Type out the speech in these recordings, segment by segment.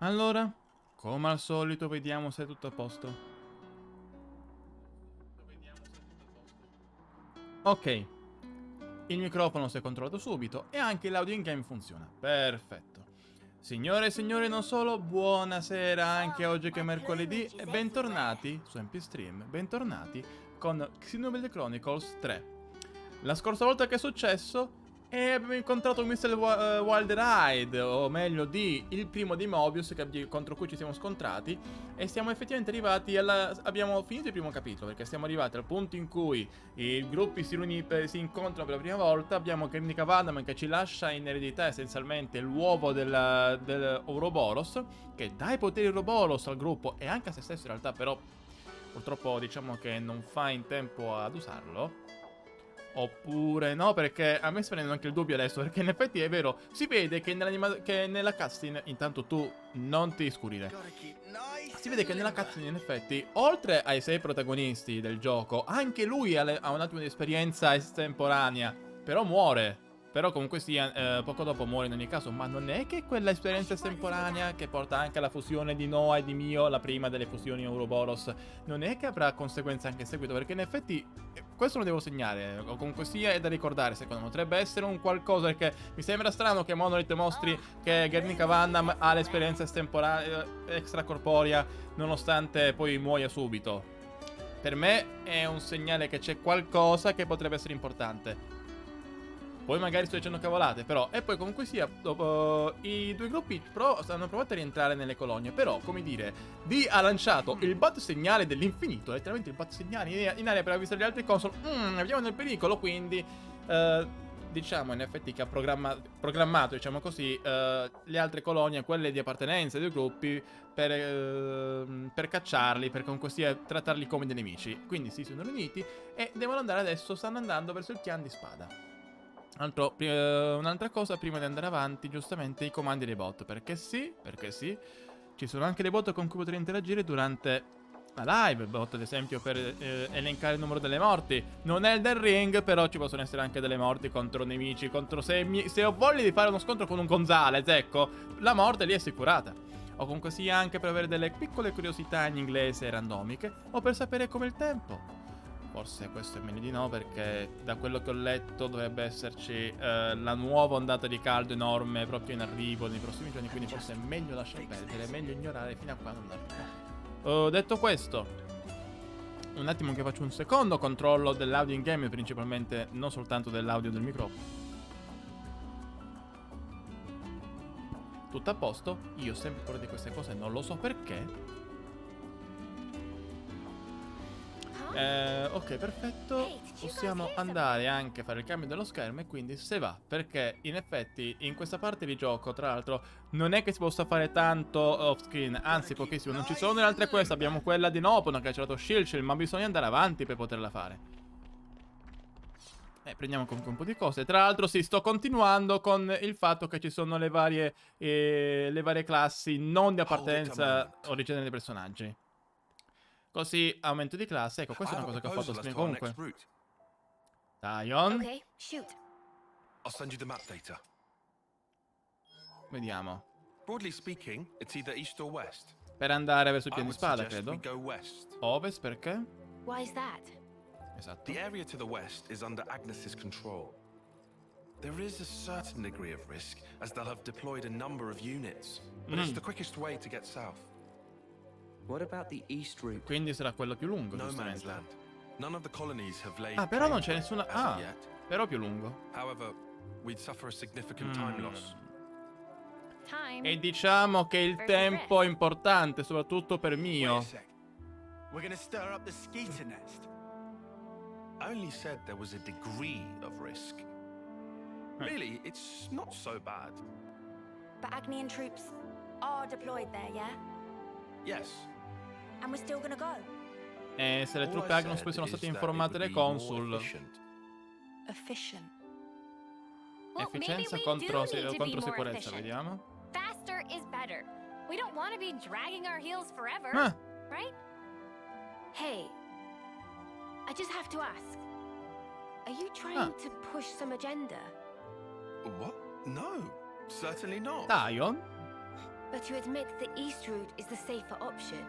Allora, come al solito, vediamo se è tutto a posto. Ok, il microfono si è controllato subito e anche l'audio in game funziona. Perfetto. Signore e signori, non solo, buonasera anche oggi che è mercoledì e bentornati su MP Stream, bentornati con Xenoblade Chronicles 3. La scorsa volta che è successo abbiamo incontrato Mr. Wilderide, o meglio di il primo di Mobius contro cui ci siamo scontrati e siamo effettivamente arrivati abbiamo finito il primo capitolo perché siamo arrivati al punto in cui i gruppi si incontrano per la prima volta. Abbiamo Guernica Vandaman che ci lascia in eredità essenzialmente l'uovo del Ouroboros, che dà i poteri Ouroboros al gruppo e anche a se stesso in realtà, però purtroppo diciamo che non fa in tempo ad usarlo. Oppure no, perché a me sta venendo anche il dubbio adesso, perché in effetti è vero, si vede che nella cutscene, intanto tu non ti scurire, si vede che nella cutscene in effetti, oltre ai 6 protagonisti del gioco, anche lui ha un attimo di esperienza estemporanea, però muore. Però comunque sia, poco dopo muore in ogni caso, ma non è che quella esperienza estemporanea che porta anche alla fusione di Noah e di Mio, la prima delle fusioni Ouroboros, non è che avrà conseguenze anche in seguito, perché in effetti questo lo devo segnare, o comunque sia è da ricordare secondo me, potrebbe essere un qualcosa, perché mi sembra strano che Monolith mostri che Guernica Vandaman ha l'esperienza estemporanea, extracorporea, nonostante poi muoia subito. Per me è un segnale che c'è qualcosa che potrebbe essere importante. Poi magari sto dicendo cavolate, però. E poi comunque sia, dopo i due gruppi hanno provato a rientrare nelle colonie. Però, come dire, D ha lanciato il bat segnale dell'infinito. Letteralmente il bat segnale in aria per avvisare gli altri console. Abbiamo nel pericolo, quindi. Diciamo in effetti che ha programmato, diciamo così, le altre colonie, quelle di appartenenza dei gruppi, per cacciarli, per comunque sia trattarli come dei nemici. Quindi si sono riuniti e devono andare adesso, stanno andando verso il clan di spada. Un'altra cosa prima di andare avanti, giustamente i comandi dei bot. Perché sì, ci sono anche dei bot con cui poter interagire durante la live. Bot ad esempio per elencare il numero delle morti. Non è Elden Ring, però ci possono essere anche delle morti contro nemici, contro se ho voglia di fare uno scontro con un Gonzales, ecco, la morte lì è assicurata. O comunque sia anche per avere delle piccole curiosità in inglese randomiche, o per sapere come il tempo. Forse questo è meglio di no, perché da quello che ho letto dovrebbe esserci la nuova ondata di caldo enorme proprio in arrivo nei prossimi giorni, quindi forse è meglio lasciar perdere, è meglio ignorare fino a quando non arriva. Detto questo, un attimo che faccio un secondo controllo dell'audio in game, principalmente non soltanto dell'audio del microfono. Tutto a posto, io sempre parlo di queste cose, non lo so perché. Ok, perfetto. Possiamo andare anche a fare il cambio dello schermo e quindi se va. Perché in effetti in questa parte di gioco, tra l'altro, non è che si possa fare tanto off screen, anzi pochissimo. Non ci sono nelle altre queste, abbiamo quella di Nopona che ha girato Shield, ma bisogna andare avanti per poterla fare. Prendiamo comunque un po' di cose. Tra l'altro sì, sto continuando con il fatto che ci sono le varie classi non di appartenenza originale dei personaggi. Così aumento di classe. Ecco, questa è una cosa che ho fatto screen comunque. Taion. Okay, shoot. I'll send you the map data. Vediamo. Broadly speaking, it's either east or west. Per andare verso il I piano di would spada, suggest credo. we go west. Ovest, perché? Why is that? Esatto. The area to the west is under Agnes's control. There is a certain degree of risk, as they'll have deployed a number of units, but it's the quickest way to get south. What about the east route? Quindi sarà quello più lungo, No man's giustamente. land. None of the colonies have laid Ah, però non claim c'è to it nessuna... as of Ah, yet. però più lungo. However, we'd suffer a significant time loss. Time. E diciamo che il tempo è importante, soprattutto per Mio. We're gonna stir up the skeeter nest. I only said there was a degree of risk. Really, it's not so bad. But Agnian troops are deployed there, yeah? Yes. And we're still gonna go. E se le All truppe I Agnus poi said sono is state that it informate would dai be more consul. efficient. Efficient. Efficienza contro sicurezza, vediamo. Faster is better. We don't want to be dragging our heels forever, Ah, right? Hey, I just have to ask. Are you trying to push some agenda? What? No, certainly not. Taion? But you admit the east route is the safer option.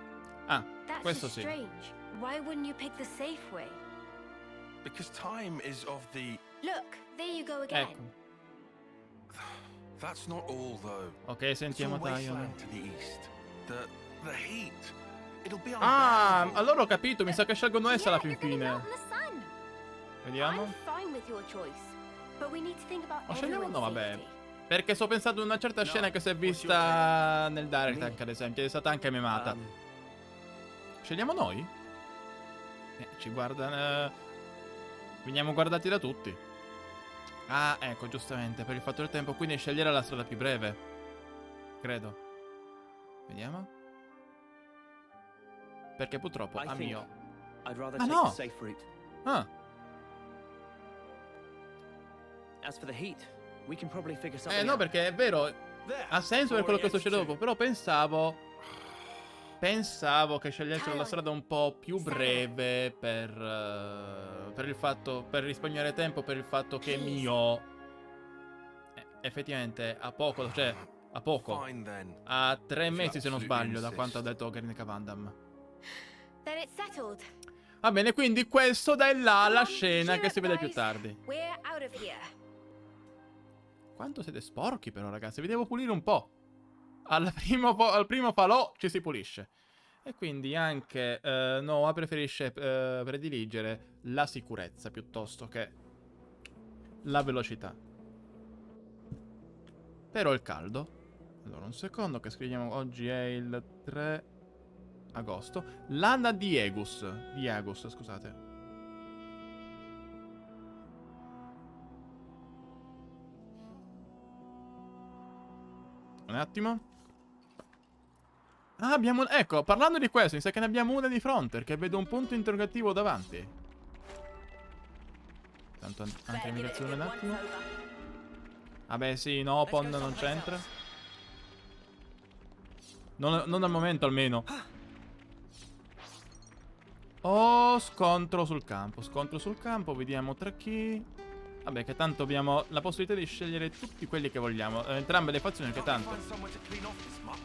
Ah, That's questo just sì. strange. Why wouldn't you pick the safe way? Because time is of the... Look, there you go again. Ecco. That's not all, though. Ok, It's sentiamo all Taion. wasteland to the east. The heat. It'll be Ah, unbearable. allora ho capito, mi sa che scelgono essa alla Yeah, fin you're gonna fine. melt in the sun. Vediamo. I'm fine with your choice, but we need to think about Ma scegliamo everyone's no, vabbè. safety. Perché sto pensando a una certa scena che si è vista nel Direct anche, ad esempio, è stata anche memata. Scegliamo noi? Ci guardano... Veniamo guardati da tutti. Ah, ecco, giustamente, per il fattore tempo, quindi scegliere la strada più breve. Credo. Vediamo. Perché purtroppo, I a think mio... I'd rather Ah, take no. the safe route. Ah, As for the heat, we can probably figure something no, out. perché è vero, There. ha senso per quello che succede dopo, 482. però pensavo che scegliessero la strada un po' più breve per il fatto, per risparmiare tempo, per il fatto che Mio effettivamente ha poco, Fine, then. a 3 If you mesi se non absolutely sbaglio da insist. quanto ha detto Guernica Van Damme. Then it's settled. Va bene, quindi questo dà in là alla Come on, scena cheer che up, si vede più guys. tardi. We're out of here. Quanto siete sporchi però, ragazzi, vi devo pulire un po'. Al primo falò ci si pulisce. E quindi anche Noah preferisce prediligere la sicurezza piuttosto che la velocità. Però il caldo. Allora, un secondo che scriviamo. Oggi è il 3 agosto. L'Anna di Agus. Scusate. Un attimo. Ah, abbiamo... Ecco, parlando di questo, mi sa che ne abbiamo una di fronte, perché vedo un punto interrogativo davanti. Tanto anche l'immigrazione un attimo. Vabbè, sì, no, Pon non c'entra. Non al momento, almeno. Oh, scontro sul campo, vediamo tra chi... Vabbè, che tanto abbiamo la possibilità di scegliere tutti quelli che vogliamo. Entrambe le fazioni, che tanto... Find somewhere to clean off this muck.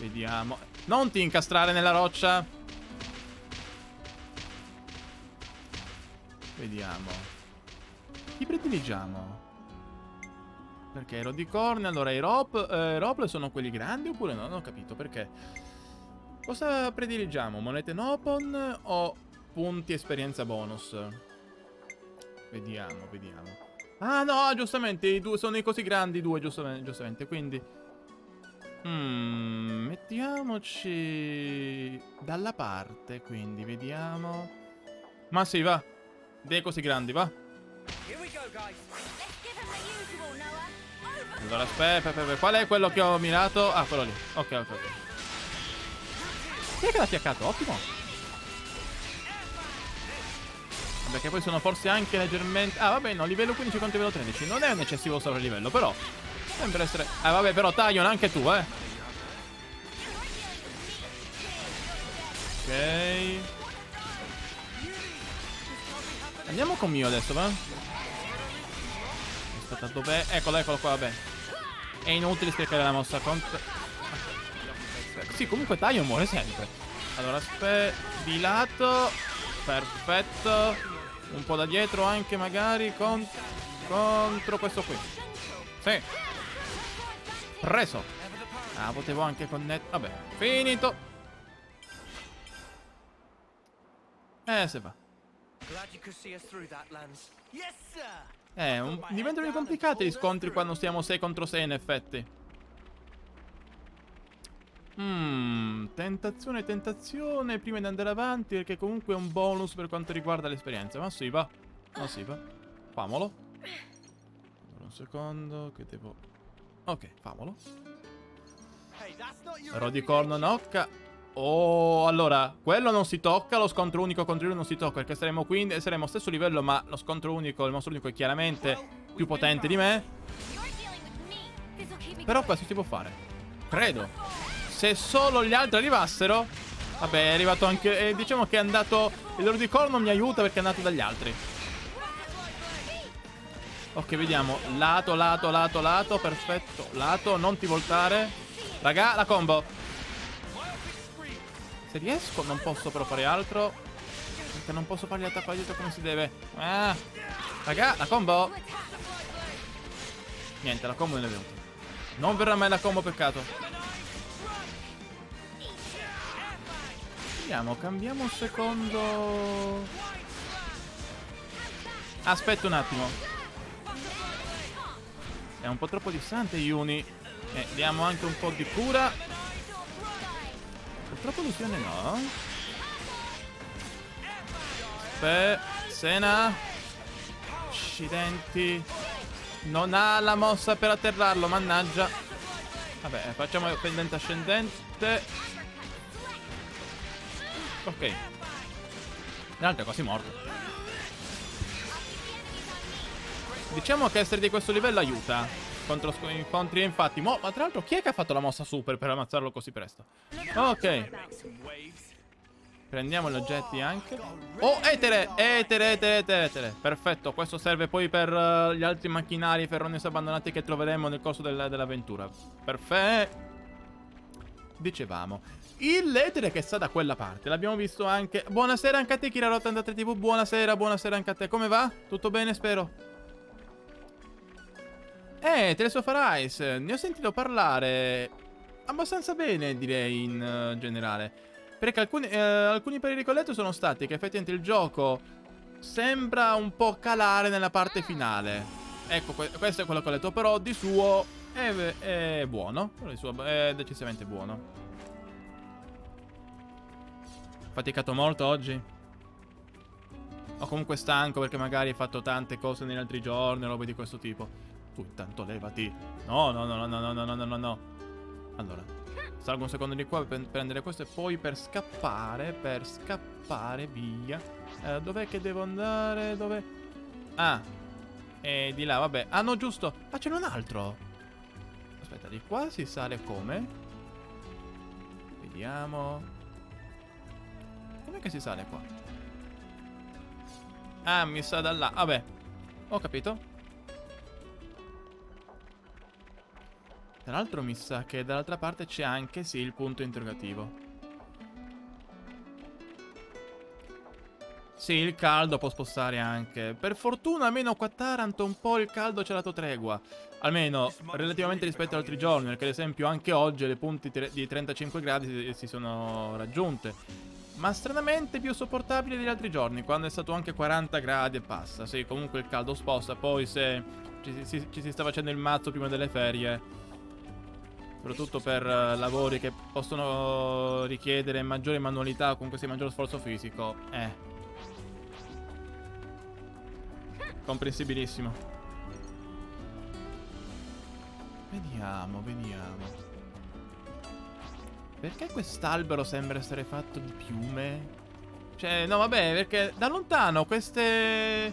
Vediamo. Non ti incastrare nella roccia. Vediamo. Chi prediligiamo? Perché i Rodicorni, allora i Rople sono quelli grandi oppure no? Non ho capito perché. Cosa prediligiamo? Monete Nopon o punti esperienza bonus? Vediamo. Ah no, giustamente, i due sono i così grandi, i due, giustamente, quindi... mettiamoci dalla parte, quindi vediamo. Ma sì, va. Dei così grandi, va. Here we go, guys. Let's give him the usual, Noah. Over. Allora, aspetta, qual è quello che ho mirato? Ah, quello lì. Ok. Chi è che l'ha fiaccato? Ottimo. Perché poi sono forse anche leggermente... Ah, vabbè, no, livello 15 contro livello 13. Non è un eccessivo sovralivello, però... Sembra essere... Ah, vabbè, però Taion, anche tu, Ok. Andiamo con Mio adesso, va? Aspetta, dov'è? Eccolo qua, vabbè. È inutile sprecare la mossa contro... Sì, comunque Taion muore sempre. Allora, aspetta... Di lato... Perfetto. Un po' da dietro anche, magari, contro questo qui. Sì. Preso. Ah, potevo anche connettere... Vabbè, finito. Se va. Glad you could see us through that, Lance. Yes, sir. Diventano complicati gli scontri quando stiamo 6 contro 6, in effetti. Tentazione prima di andare avanti, perché comunque è un bonus per quanto riguarda l'esperienza. Ma sì, va. Famolo. Allora, un secondo che devo... Ok, famolo. Hey, that's not your Rodicorno nocca. Oh, allora, quello non si tocca, lo scontro unico contro lui non si tocca, perché saremo quindi saremo stesso livello, ma lo scontro unico, il mostro unico è chiaramente più potente di me. You're dealing with me. This'll keep me Però going. questo si può fare. Credo. Se solo gli altri arrivassero. Vabbè, è arrivato anche... diciamo che è andato... Il Rodicorno mi aiuta perché è andato dagli altri. Ok, vediamo. Lato. Perfetto. Lato, non ti voltare. Raga, la combo. Se riesco non posso però fare altro, perché non posso fare l'attacco dietro come si deve. Raga, la combo. Niente, la combo non è venuta. Non verrà mai la combo, peccato. Vediamo, cambiamo un secondo. Aspetta un attimo. È un po' troppo distante Yuni. Diamo anche un po' di cura. Purtroppo illusione no. Sena. Accidenti. Non ha la mossa per atterrarlo, mannaggia. Vabbè, facciamo il pendente ascendente. Ok. L'altro è quasi morto. Diciamo che essere di questo livello aiuta contro incontri, infatti. Ma tra l'altro chi è che ha fatto la mossa super per ammazzarlo così presto? Ok. Prendiamo gli oggetti anche. Oh, etere. Perfetto, questo serve poi per gli altri macchinari ferrosi abbandonati che troveremo nel corso dell'avventura. Perfetto. Dicevamo, l'etere che sta da quella parte, l'abbiamo visto anche. Buonasera anche a te, Kira83 TV. Buonasera anche a te. Come va? Tutto bene, spero? Tales of Arise, ne ho sentito parlare abbastanza bene, direi, in generale. Perché alcuni pareri che ho letto sono stati che effettivamente il gioco sembra un po' calare nella parte finale. Ecco, questo è quello che ho letto. Però di suo è buono. Di suo è decisamente buono. Faticato molto oggi? O comunque stanco perché magari hai fatto tante cose negli altri giorni, robe di questo tipo. Tu intanto levati. No. Allora, salgo un secondo di qua per prendere questo e poi per scappare via. Dov'è che devo andare? Dove? Ah, di là, vabbè. Ah no, giusto. Ah, c'è un altro. Aspetta, di qua si sale come? Vediamo. Com'è che si sale qua? Ah, mi sa da là. Vabbè, ho capito. Tra l'altro mi sa che dall'altra parte c'è anche, sì, il punto interrogativo. Sì, il caldo può spostare anche. Per fortuna, almeno qua a Taranto un po' il caldo ci ha dato tregua. Almeno relativamente rispetto ad altri giorni, perché ad esempio anche oggi le punti di 35 gradi si sono raggiunte. Ma stranamente più sopportabile degli altri giorni, quando è stato anche 40 gradi e passa. Sì, comunque il caldo sposta. Poi se ci si sta facendo il mazzo prima delle ferie, soprattutto per lavori che possono richiedere maggiore manualità o comunque sia maggiore sforzo fisico, comprensibilissimo. Vediamo. Perché quest'albero sembra essere fatto di piume? Cioè, no vabbè, perché da lontano queste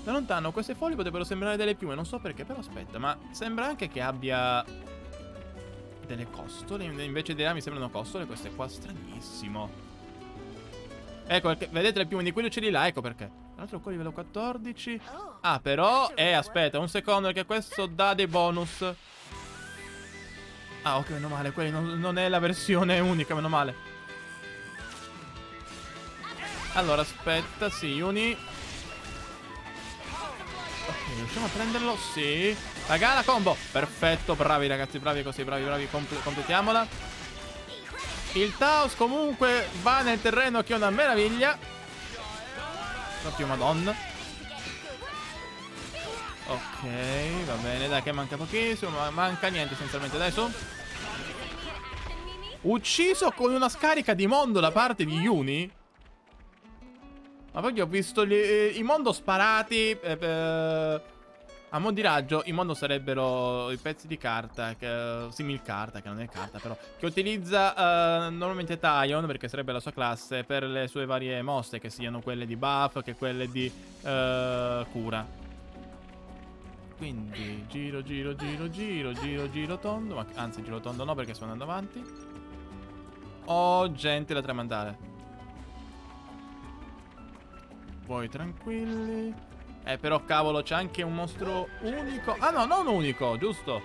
foglie potrebbero sembrare delle piume. Non so perché, però aspetta, ma sembra anche che abbia delle costole. Invece di rami sembrano costole queste qua. Stranissimo. Ecco, vedete le piume di quegli uccelli là? Ecco perché. Tra l'altro qua livello 14. Ah, però aspetta un secondo, perché questo dà dei bonus. Ah, ok, meno male. Quelli non è la versione unica, meno male. Allora, aspetta, sì, Uni. Ok, riusciamo a prenderlo? Sì. Raga, la combo. Perfetto, bravi ragazzi, bravi così, bravi. Completiamola. Il Taos comunque va nel terreno che è una meraviglia. Proprio madonna. Ok, va bene, dai che manca pochissimo. Manca niente essenzialmente, dai su. Ucciso con una scarica di mondo da parte di Yuni. Ma poi ho visto i mondo sparati a mo' di raggio. I mondo sarebbero i pezzi di carta simil carta, che non è carta però, che utilizza normalmente Taion, perché sarebbe la sua classe, per le sue varie mosse, che siano quelle di buff che quelle di cura. Quindi giro tondo. Anzi, giro tondo no, perché sto andando avanti. Ho gente da tramandare. Voi tranquilli. Però cavolo, c'è anche un mostro unico. Ah no, non unico, giusto.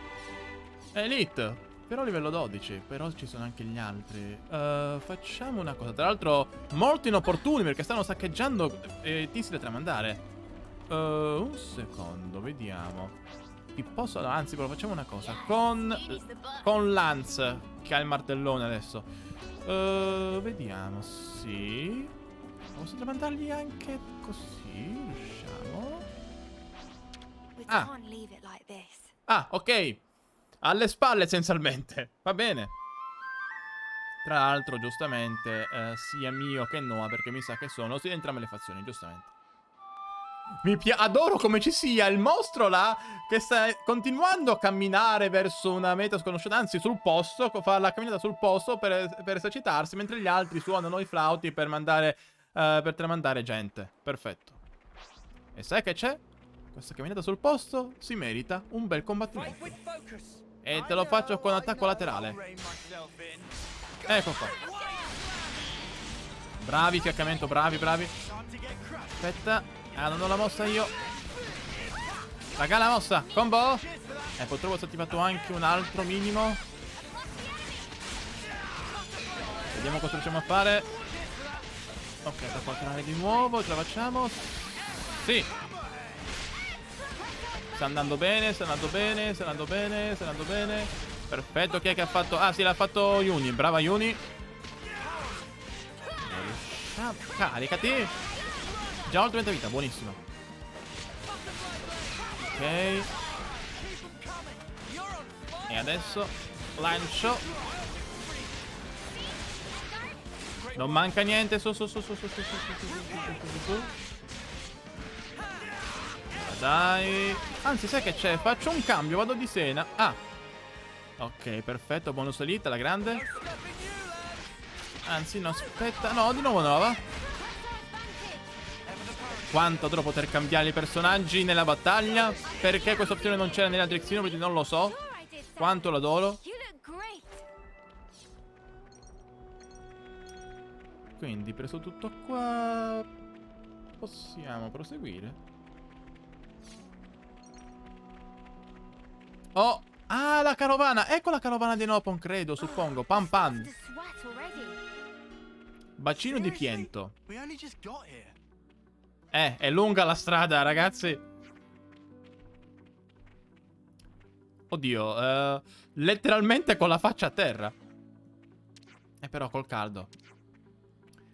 Elite. Però livello 12. Però ci sono anche gli altri. Facciamo una cosa. Tra l'altro, molto inopportuni perché stanno saccheggiando tizi da tramandare. Un secondo, vediamo. Ti posso... Anzi, però facciamo una cosa. Con Lance, che ha il martellone adesso. Vediamo, sì. Posso tramandargli anche così? Riusciamo? We Ah. can't leave it like this. Ah, ok. Alle spalle, essenzialmente. Va bene. Tra l'altro, giustamente, sia mio che Noah, perché mi sa che sono di entrambe le fazioni, giustamente. Adoro come ci sia il mostro là che sta continuando a camminare verso una meta sconosciuta, anzi sul posto, fa la camminata sul posto per esercitarsi, mentre gli altri suonano i flauti per tramandare gente. Perfetto. E sai che c'è? Questa camminata sul posto si merita un bel combattimento. E te lo faccio con attacco laterale. Ecco qua. Bravi, fiaccamento, bravi. Aspetta. Ah, non ho la mossa io. Raga, la mossa. Combo. Purtroppo ho attivato anche un altro minimo. Vediamo cosa riusciamo a fare. Ok, attacco laterale di nuovo. Ce la facciamo. Sì. Sta andando bene. Perfetto, chi è che ha fatto? Ah, sì, l'ha fatto Yuni. Brava Yuni. Caricati. Già oltre 20 vita, buonissimo. Ok. E adesso lancio. Non manca niente. Su. Dai. Anzi, sai che c'è? Faccio un cambio, vado di Sena. Ah. Ok, perfetto, bonus elite, alla grande. Anzi, no, aspetta. No, di nuovo Nova. Quanto dovrò poter cambiare i personaggi nella battaglia? Perché questa opzione non c'era nella direzione, quindi non lo so. Quanto l'adoro. You look great. Quindi, preso tutto qua, possiamo proseguire. Oh! Ah, la carovana! Ecco la carovana di Nopon, credo, suppongo. Pam pam. The sweat already. Bacino di Piento. We only just got here. È lunga la strada, ragazzi. Oddio, letteralmente con la faccia a terra. Però col caldo.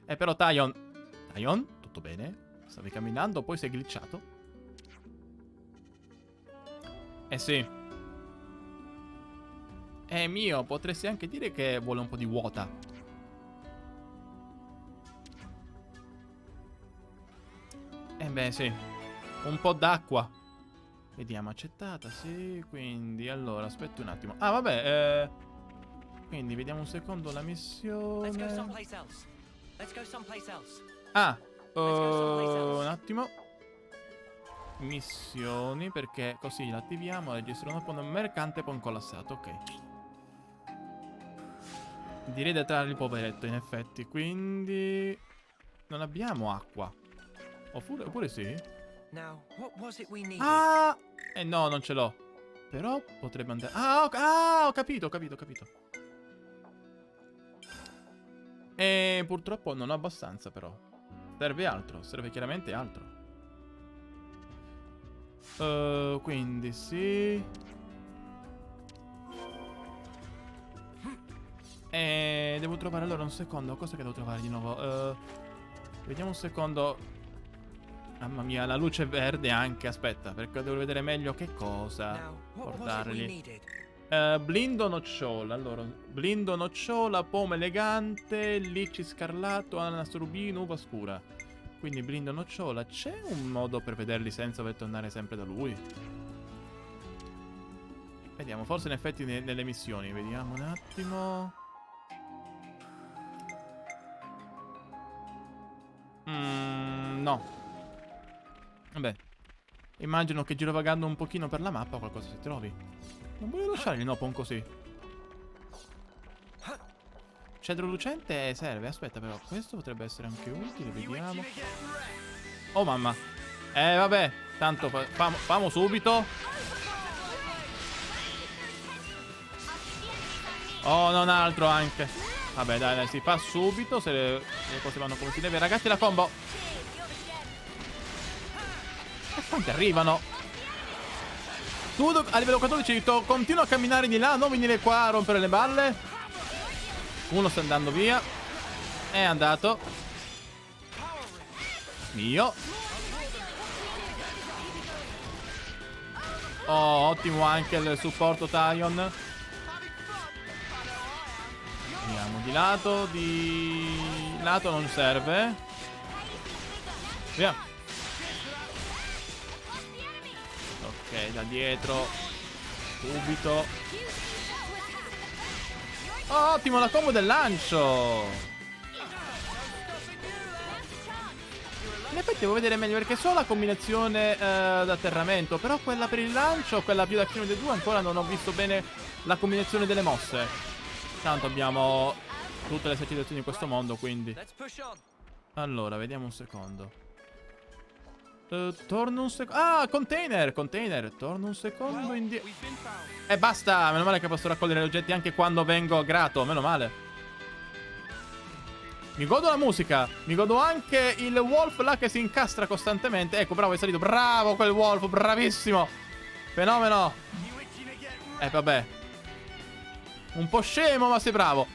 Però Taion, tutto bene? Stavi camminando, poi sei glitchato. Sì. Mio, potresti anche dire che vuole un po' di water. Beh, sì. Un po' d'acqua. Vediamo, accettata, sì. Quindi, allora, aspetta un attimo. Ah, vabbè, quindi, vediamo un secondo la missione. Ah, un attimo. Missioni, perché così l'attiviamo. Registrano un mercante poi un collassato, ok. Direi di trarre il poveretto, in effetti. Quindi non abbiamo acqua. Oppure sì? Ah! No, non ce l'ho. Però potrebbe andare... Ah, ho capito. Purtroppo non ho abbastanza, però. Serve altro. Serve chiaramente altro. Quindi sì. Devo trovare allora un secondo. Cosa che devo trovare di nuovo? Vediamo un secondo. Mamma mia, la luce verde anche. Aspetta, perché devo vedere meglio che cosa portargli. Blindo nocciola. Allora, blindo nocciola, pomo elegante, lici scarlatto, ananas rubino, uva scura. Quindi blindo nocciola. C'è un modo per vederli senza dover tornare sempre da lui? Vediamo, forse in effetti nelle missioni. Vediamo un attimo. No. Vabbè. Immagino che girovagando un pochino per la mappa qualcosa si trovi. Non voglio lasciare il Nopon così. Cedro lucente serve. Aspetta però, questo potrebbe essere anche utile. Vediamo. Oh mamma. Vabbè. Tanto famo subito. Oh, non altro anche. Vabbè, dai, si fa subito se le cose vanno come si deve. Ragazzi, la combo. E quanti arrivano? Tu a livello 14 continua a camminare di là, non venire qua a rompere le balle. Uno sta andando via. È andato. Mio. Oh, ottimo anche il supporto Taion. Andiamo di lato. Di lato non serve. Via. Ok, da dietro. Subito. Oh, ottimo la combo del lancio. In effetti devo vedere meglio perché so la combinazione d'atterramento, però quella per il lancio, quella più d'azione dei due, ancora non ho visto bene la combinazione delle mosse. Tanto abbiamo tutte le esercitazioni in questo mondo, quindi. Let's push on. Allora, vediamo un secondo. Torno un secondo. Ah, container. Torno un secondo indietro. E basta. Meno male che posso raccogliere gli oggetti anche quando vengo grato. Meno male. Mi godo la musica. Mi godo anche il wolf là che si incastra costantemente. Ecco, bravo, è salito. Bravo quel wolf. Bravissimo. Fenomeno. Vabbè. Un po' scemo, ma sei bravo.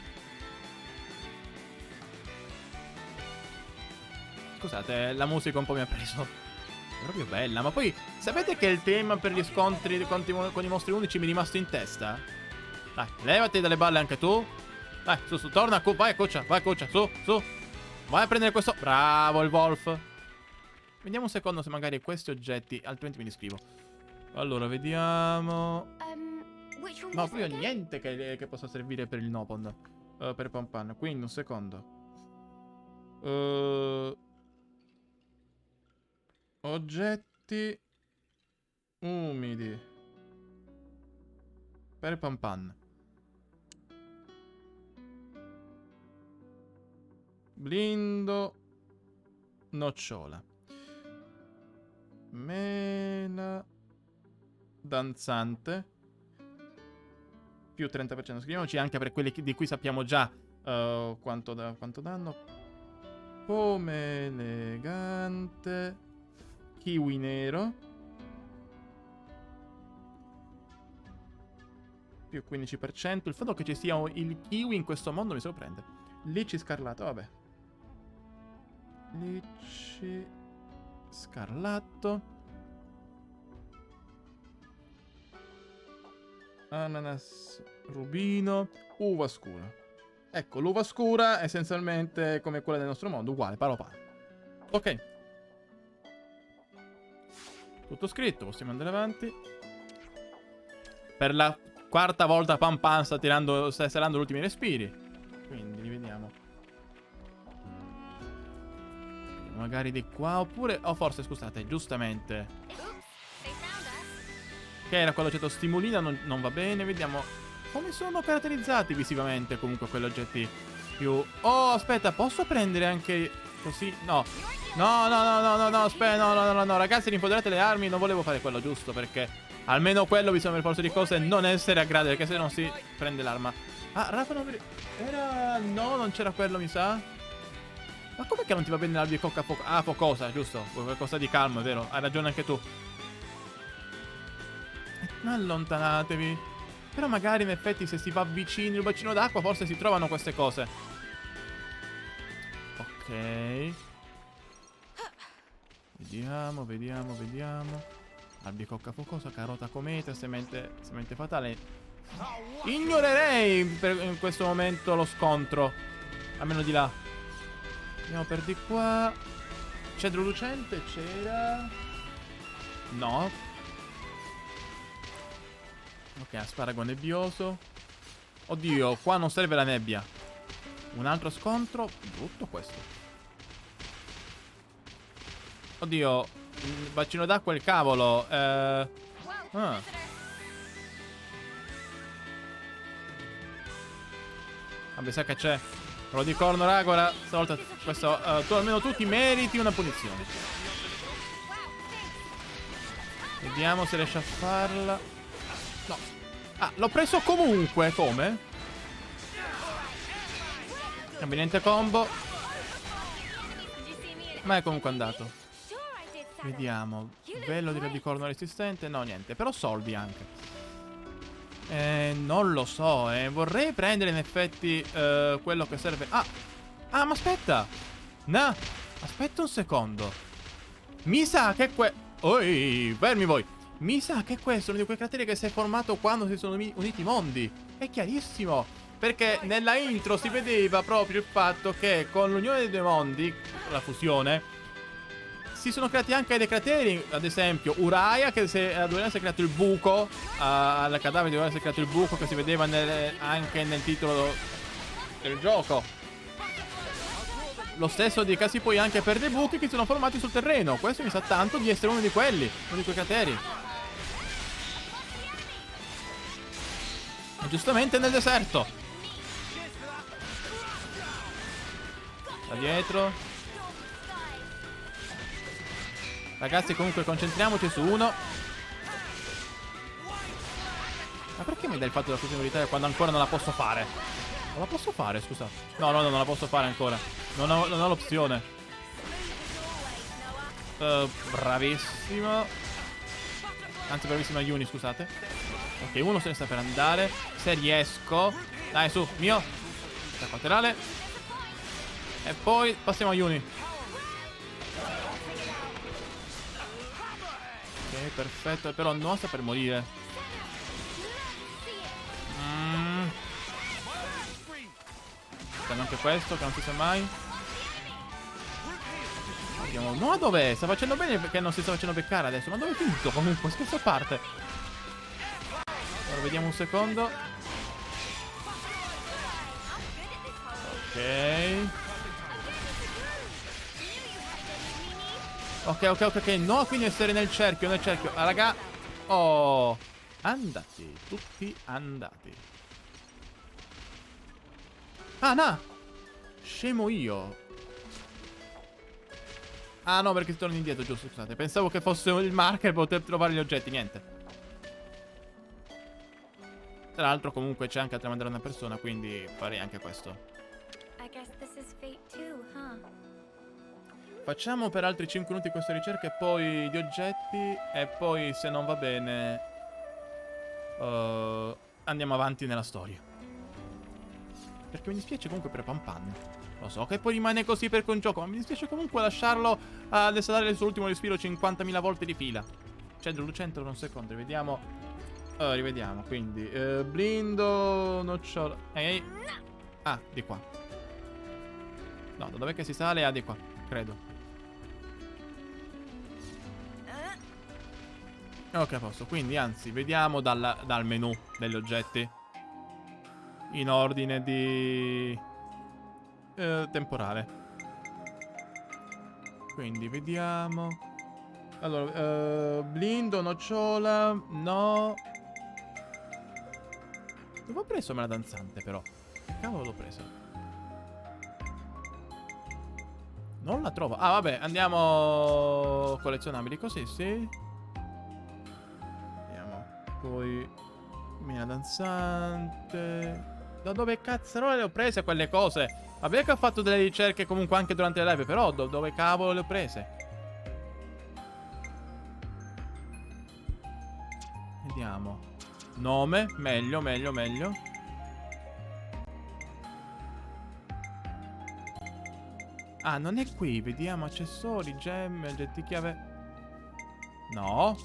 Scusate, la musica un po' mi ha preso. È proprio bella. Ma poi, sapete che il tema per gli scontri con i mostri unici mi è rimasto in testa? Dai, levati dalle balle anche tu. Dai, su, torna, vai Coccia, su. Vai a prendere questo. Bravo il Wolf. Vediamo un secondo se magari questi oggetti, altrimenti mi riscrivo. Allora, vediamo. Which one No, was qui ho it again? niente che possa servire per il Nopon. Per Pampan. Quindi un secondo. Oggetti umidi. Per Pampan. Blindo. Nocciola. Mela. Danzante. Più 30%. Scriviamoci anche per quelli di cui sappiamo già quanto danno. Pome elegante. Kiwi nero. Più 15%. Il fatto che ci sia il kiwi in questo mondo mi sorprende. Lici scarlato, vabbè. Lici scarlatto. Ananas rubino. Uva scura. Ecco, l'uva scura è essenzialmente come quella del nostro mondo, uguale, palo palo. Ok. Tutto scritto, possiamo andare avanti. Per la quarta volta Pam Pam sta serrando gli ultimi respiri. Quindi li vediamo. Magari di qua, oppure... Oh, forse, scusate, giustamente. Che era quello oggetto stimolina, non va bene. Vediamo come sono caratterizzati visivamente comunque quegli oggetti più... Oh, aspetta, posso prendere anche così? No. No, aspetta, no, ragazzi, rinfoderate le armi. Non volevo fare quello, giusto, perché almeno quello bisogna per forza di cose non essere a grado, perché se no si prende l'arma. Ah, Rafa non era... No, non c'era quello, mi sa. Ma com'è che non ti va bene l'albicocca focosa, giusto? Qualcosa di calmo, è vero? Hai ragione anche tu. Allontanatevi. Però magari in effetti se si va vicino il bacino d'acqua forse si trovano queste cose. Ok. Vediamo. Albicocca focosa, carota cometa, semente fatale. Ignorerei in questo momento lo scontro. Almeno di là. Andiamo per di qua. Cedro lucente c'era. No. Ok, asparago nebbioso. Oddio, qua non serve la nebbia. Un altro scontro. Brutto questo. Oddio, il bacino d'acqua e il cavolo. Vabbè, sa che c'è. Lo di corno Ragora. Stavolta questo, tu almeno tu ti meriti una punizione. Vediamo se riesce a farla. No. Ah, l'ho preso comunque. Come? Conveniente combo. Ma è comunque andato. Sure, I did settle. Vediamo. Velo di radicorno resistente. No, niente. Però soldi anche. Non lo so. Vorrei prendere in effetti quello che serve. Ah, ma aspetta. No. Aspetta un secondo. Mi sa che Oi, fermi voi. Mi sa che questo è uno di quei crateri che si è formato quando si sono uniti i mondi. È chiarissimo. Perché nella intro si vedeva proprio il fatto che con l'unione dei due mondi, la fusione, si sono creati anche dei crateri. Ad esempio Uraya, che dove si è creato il buco, al cadavere di Uraya si è creato il buco che si vedeva anche nel titolo del gioco. Lo stesso dicasi poi anche per dei buchi che si sono formati sul terreno. Questo mi sa tanto di essere uno di quelli, uno di quei crateri. E giustamente nel deserto. Da dietro. Ragazzi, comunque concentriamoci su uno. Ma perché mi dai il fatto della fusione militare quando ancora non la posso fare? Non la posso fare, scusa. No, non la posso fare ancora. Non ho l'opzione. Bravissimo. Anzi, bravissima Yuni, scusate. Ok, uno se ne sta per andare. Se riesco. Dai, su, mio. Attacco laterale. E poi passiamo a Yuni. Ok, perfetto. Però non sta per morire. Fanno anche questo, che non si sa mai. Vediamo. No, dov'è? Sta facendo bene perché non si sta facendo beccare adesso. Ma dove è finito comunque? Scherzo a parte. Allora, vediamo un secondo. Ok. Ok. No, quindi essere nel cerchio, Ah, raga. Oh. Andati. Tutti andati. Ah, no. Scemo io. Ah, no, perché si torna indietro, giusto, scusate. Pensavo che fosse il marker per poter trovare gli oggetti, niente. Tra l'altro comunque c'è anche da tramandare una persona, quindi farei anche questo. I guess this is fate too, huh? Facciamo per altri 5 minuti questa ricerca e poi di oggetti. E poi, se non va bene, andiamo avanti nella storia. Perché mi dispiace comunque per Pampan. Lo so che poi rimane così per un gioco, ma mi dispiace comunque lasciarlo ad esalare il suo ultimo respiro 50.000 volte di fila. Centro un secondo, rivediamo. Rivediamo, quindi blindo, nocciola. Ehi. Ah, di qua. No, da dov'è che si sale? Ah, di qua, credo. Ok, a posto. Quindi, anzi, vediamo dal menu degli oggetti. In ordine di temporale. Quindi vediamo. Allora, blindo, nocciola. No. Dove ho preso me la danzante, però? Che cavolo l'ho presa? Non la trovo. Ah, vabbè, andiamo collezionabili così, sì. Vediamo. Poi mina danzante. Da dove cazzarola le ho prese quelle cose? Vabbè che ho fatto delle ricerche comunque anche durante le live, però dove cavolo le ho prese? Vediamo. Nome, meglio. Ah, non è qui, vediamo accessori, gemme, oggetti chiave. No.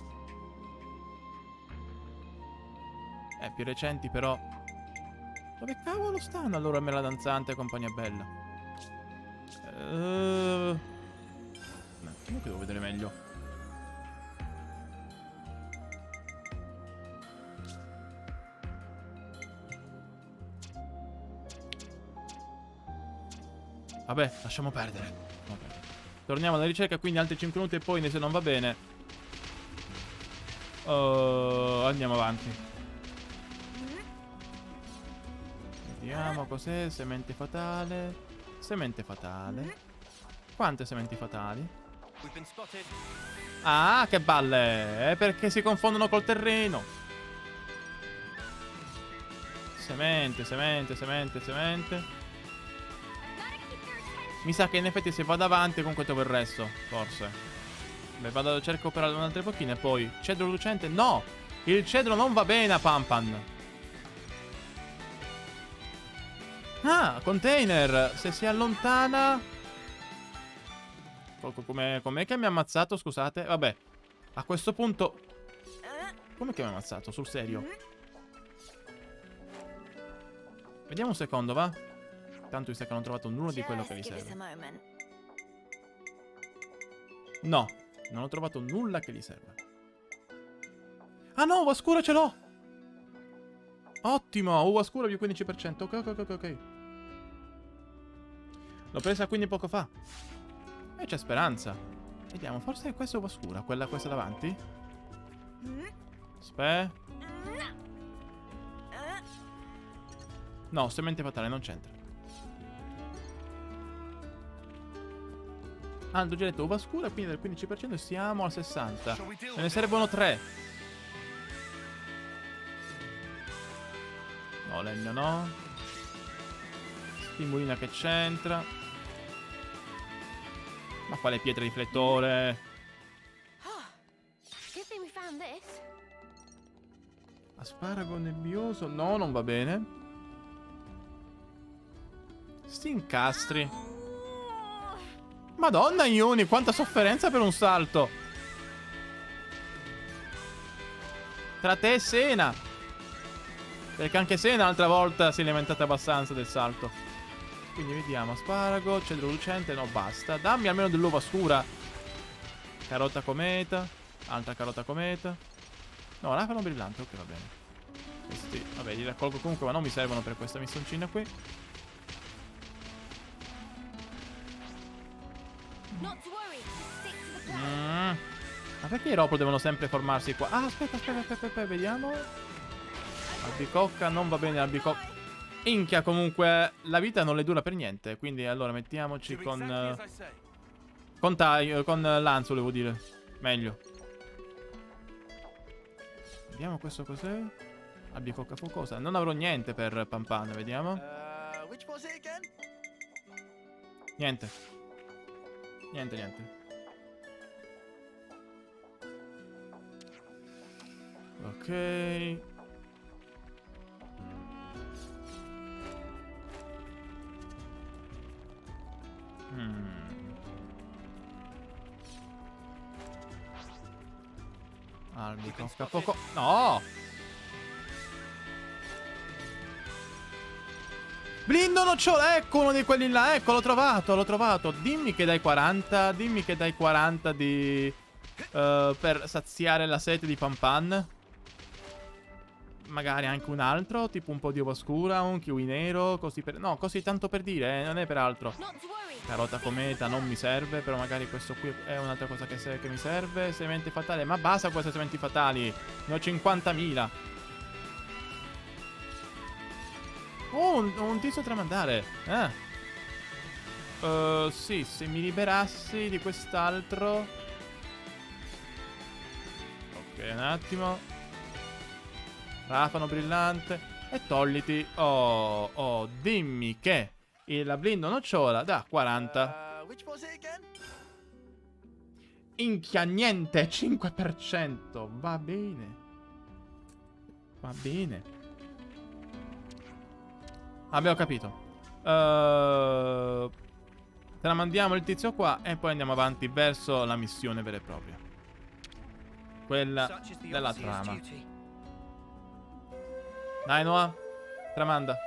Più recenti però. Dove cavolo stanno allora me la danzante e compagnia bella? Un attimo che devo vedere meglio. Vabbè, lasciamo perdere. Torniamo alla ricerca, quindi altri 5 minuti e poi se non va bene andiamo avanti. Vediamo cos'è. Semente fatale. Quante sementi fatali? Ah, che balle. È perché si confondono col terreno. Semente. Mi sa che in effetti se vado avanti comunque trovo il resto, forse. Beh, vado, cerco per altre pochine, poi cedro lucente, no! Il cedro non va bene a Pampan. Ah, container, se si allontana... Com'è che mi ha ammazzato, scusate? Vabbè, a questo punto... Com'è che mi ha ammazzato, sul serio? Vediamo un secondo, va? Tanto mi sa che non ho trovato nulla di quello che gli serve. No, non ho trovato nulla che gli serve. Ah no, uva scura ce l'ho! Ottimo, uva scura più 15%. Ok. L'ho presa quindi poco fa. E c'è speranza. Vediamo, forse questa è uva scura. Questa davanti? No, semente fatale, non c'entra. Ah, ho già detto uva scura, quindi del 15% siamo al 60%. Me ne servono 3. No, legno no. Stimolina che c'entra. Ma quale pietra riflettore? Good thing we found this. Asparago nebbioso. No, non va bene. Sti incastri. Madonna Ioni, quanta sofferenza per un salto. Tra te e Sena. Perché anche Sena l'altra volta si è lamentata abbastanza del salto. Quindi vediamo, asparago, cedro lucente, no basta. Dammi almeno dell'uva scura. Carota cometa. Altra carota cometa. No, rafano brillante, ok va bene. Questi, vabbè, li raccolgo comunque, ma non mi servono per questa missioncina qui. Not to worry. Stick to the plan. Ma perché i Ropro devono sempre formarsi qua? Ah, aspetta, vediamo. Albicocca, non va bene albicocca. Inchia, comunque, la vita non le dura per niente. Quindi, allora, mettiamoci con Lance, volevo dire. Meglio. Vediamo questo cos'è. Albicocca fuocosa. Non avrò niente per Pampan, vediamo. Which was it again? Niente. Ok. Albicocca fuoco. No! Blindo nocciola, ecco uno di quelli là, ecco, l'ho trovato. Dimmi che dai 40 di... per saziare la sete di Pampan. Magari anche un altro, tipo un po' di uva scura, un kiwi nero, così per... No, così tanto per dire, non è per altro. Not to worry. Carota cometa non mi serve, però magari questo qui è un'altra cosa che mi serve. Sementi fatali, ma basta queste sementi fatali, ne ho 50.000. Oh, un tizio a tramandare. Sì, se mi liberassi di quest'altro. Ok, un attimo. Rafano brillante. E togliti. Oh, dimmi che il blindo nocciola da 40. Which was it again? Inchia, niente, 5%. Va bene. Abbiamo capito. Tramandiamo il tizio qua e poi andiamo avanti verso la missione vera e propria. Quella della trama. Dai Noah, tramanda.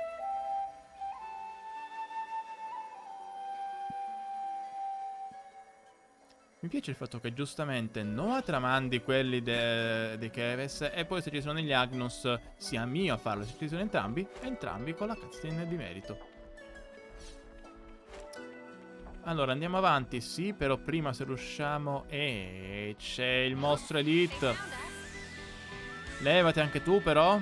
Mi piace il fatto che giustamente Noah tramandi quelli dei Keves e poi se ci sono gli Agnus sia mio a farlo. Se ci sono entrambi con la cutscene di merito. Allora andiamo avanti, sì, però prima se riusciamo... c'è il mostro Elite. Levati anche tu però.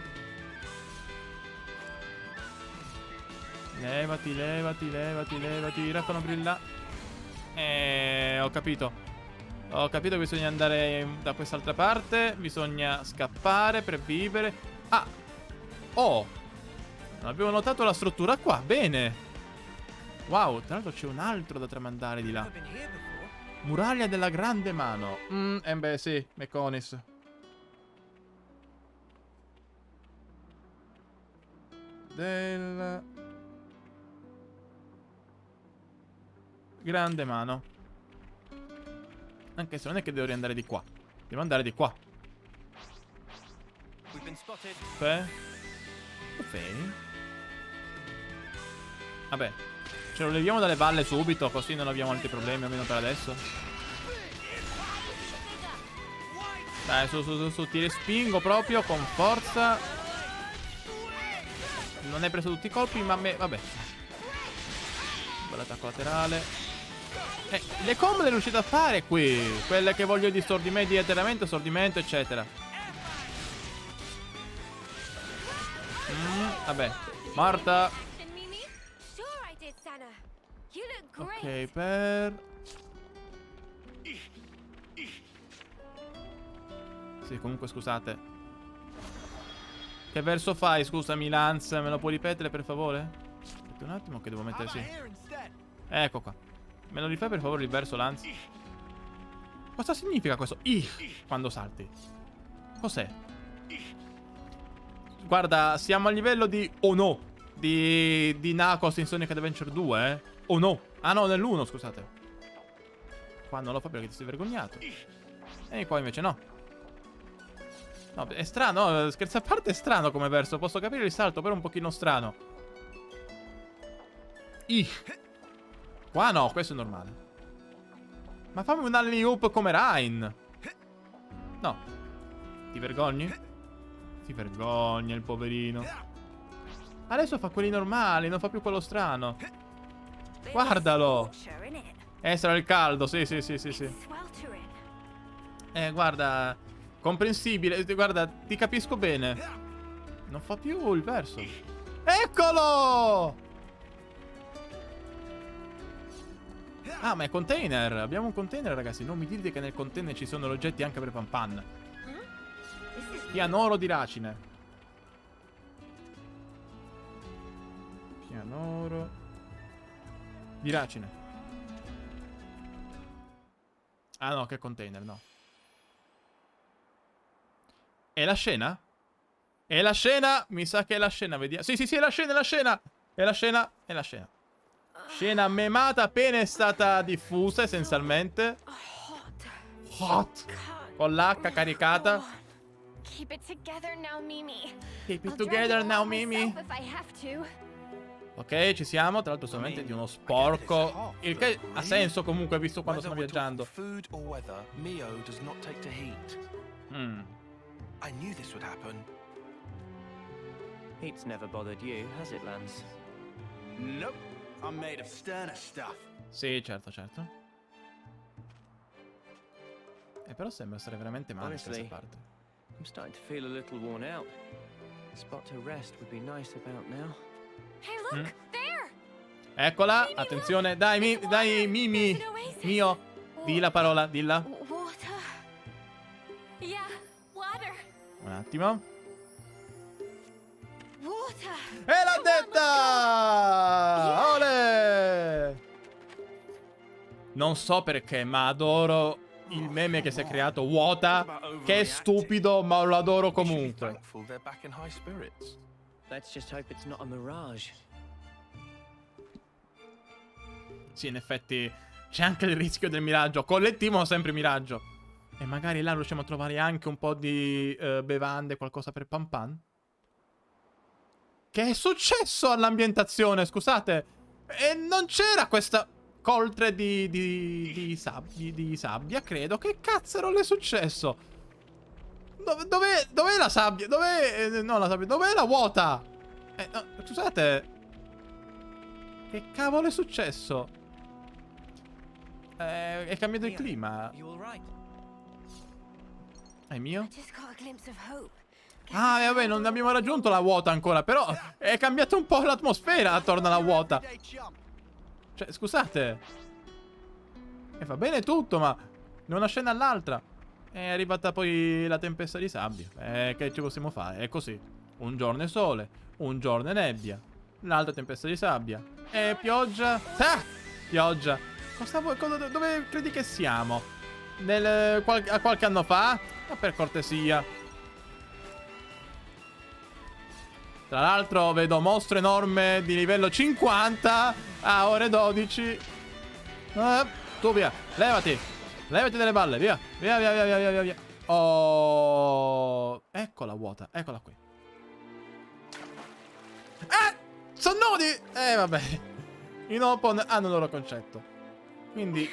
Levati. Rafano brilla. Ho capito. Ho capito che bisogna andare da quest'altra parte. Bisogna scappare per vivere. Oh, non avevo notato la struttura qua. Bene. Wow, tra l'altro c'è un altro da tramandare di là. Never been here before. Muraglia della Grande Mano. Beh, sì, Meconis. Del... Grande Mano. Anche se non è che devo riandare di qua. Devo andare di qua. We've been spotted. Ok. Vabbè. Ce lo leviamo dalle balle subito, così non abbiamo altri problemi, almeno per adesso. Dai, su, ti respingo proprio con forza. Non hai preso tutti i colpi, ma a me... Vabbè. Bell'attacco laterale. Le combo le riuscite a fare qui. Quelle che voglio di stordimento, stordimento, eccetera. Vabbè. Morta. Mimi? Sure I did, Sana. You look great. Ok, per... Sì, comunque scusate. Che verso fai, scusami, Lance? Me lo puoi ripetere, per favore? Aspetta un attimo che devo mettere sì. Here instead. Ecco qua. Me lo rifai per favore il verso, Lance? Cosa significa questo quando salti? Cos'è? Guarda, siamo a livello di... Oh no! Di Knuckles in Sonic Adventure 2, eh? Oh no! Ah no, nell'1, scusate. Qua non lo fa perché ti sei vergognato. E qua invece no. No, è strano, scherzo a parte, è strano come verso. Posso capire il salto, però è un pochino strano. Qua no, questo è normale. Ma fammi un alley-oop come Rain. No. Ti vergogni? Si vergogna il poverino. Adesso fa quelli normali, non fa più quello strano. Guardalo. Sarà il caldo, sì. Guarda, comprensibile. Guarda, ti capisco bene. Non fa più il verso. Eccolo! Ah, ma è container. Abbiamo un container, ragazzi. Non mi dite che nel container ci sono gli oggetti anche per Pan Pan. Pianoro di racine. Pianoro di racine. Ah no, che container, no. È la scena? È la scena? Mi sa che è la scena, vediamo. Sì, è la scena, è la scena. Scena memata appena è stata diffusa, essenzialmente. Hot. Con l'H caricata. Keep it together now, Mimi. Keep it I'll drag together you now, all Mimi. myself if I have to. Ok, ci siamo. Tra l'altro solamente di uno sporco. Il che ha senso comunque, visto quando stanno Whether we're talking viaggiando. food or weather, Mio does not take to heat. I knew this would happen. Heat's never bothered you, has it, Lance? Nope. I'm made of sterner stuff. Sì, certo. Però sembra essere veramente male questa Honestly, parte. I'm starting to feel a little worn out. A spot to rest would be nice about now. Hey, look, there. Eccola, attenzione. Dai, Mimi. Mio. Di la parola, dilla. Water. Yeah, water. Un attimo. Water. E l'ha detta! Ole! Non so perché, ma adoro il meme che si è creato Wota, che è stupido, ma lo adoro We should be comunque. thankful they're back in high spirits. Let's just hope it's not a mirage. Sì, in effetti c'è anche il rischio del miraggio. Collettivo ma sempre miraggio. E magari là riusciamo a trovare anche un po' di bevande, qualcosa per Pan Pan. Che è successo all'ambientazione, scusate? E non c'era questa coltre di sabbia, credo. Che cazzaro le è successo? Dov'è la sabbia? Dov'è... no, la sabbia. Dov'è la vuota? No, scusate. Che cavolo è successo? È cambiato il clima. You all right? È mio? I just got a glimpse of hope. Ah, vabbè, non abbiamo raggiunto la vuota ancora. Però è cambiata un po' l'atmosfera attorno alla vuota. Everyday chump. Cioè, scusate. E va bene tutto, ma da una scena all'altra è arrivata poi la tempesta di sabbia. Che ci possiamo fare? È così. Un giorno è sole, un giorno è nebbia, l'altra tempesta di sabbia. Pioggia. Ah! Pioggia. Dove credi che siamo? A qualche anno fa? Ma per cortesia. Tra l'altro vedo mostro enorme di livello 50 a ore 12. Tu via. Levati. Levati dalle balle. Via. Via, via, via, via, via, via. Oh. Eccola vuota. Eccola qui. Sono nudi. Vabbè. I Nopon hanno il loro concetto. Quindi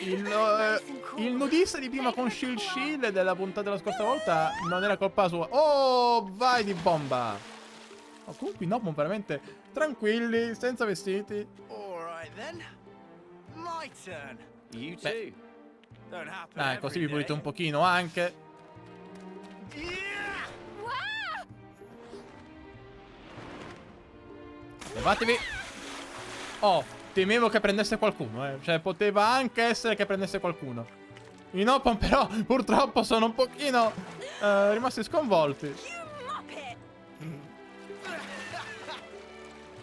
il nudista di prima con Shield della puntata della scorsa volta non era colpa sua. Oh, vai di bomba. Oh, comunque i Nopon veramente tranquilli, senza vestiti. Alright then. My turn. You Beh. too. Don't happen Così every vi pulite day. un pochino anche. Yeah! Levatevi. Oh, temevo che prendesse qualcuno, Cioè, poteva anche essere che prendesse qualcuno. I Nopon però, purtroppo, sono un pochino rimasti sconvolti. You muppet!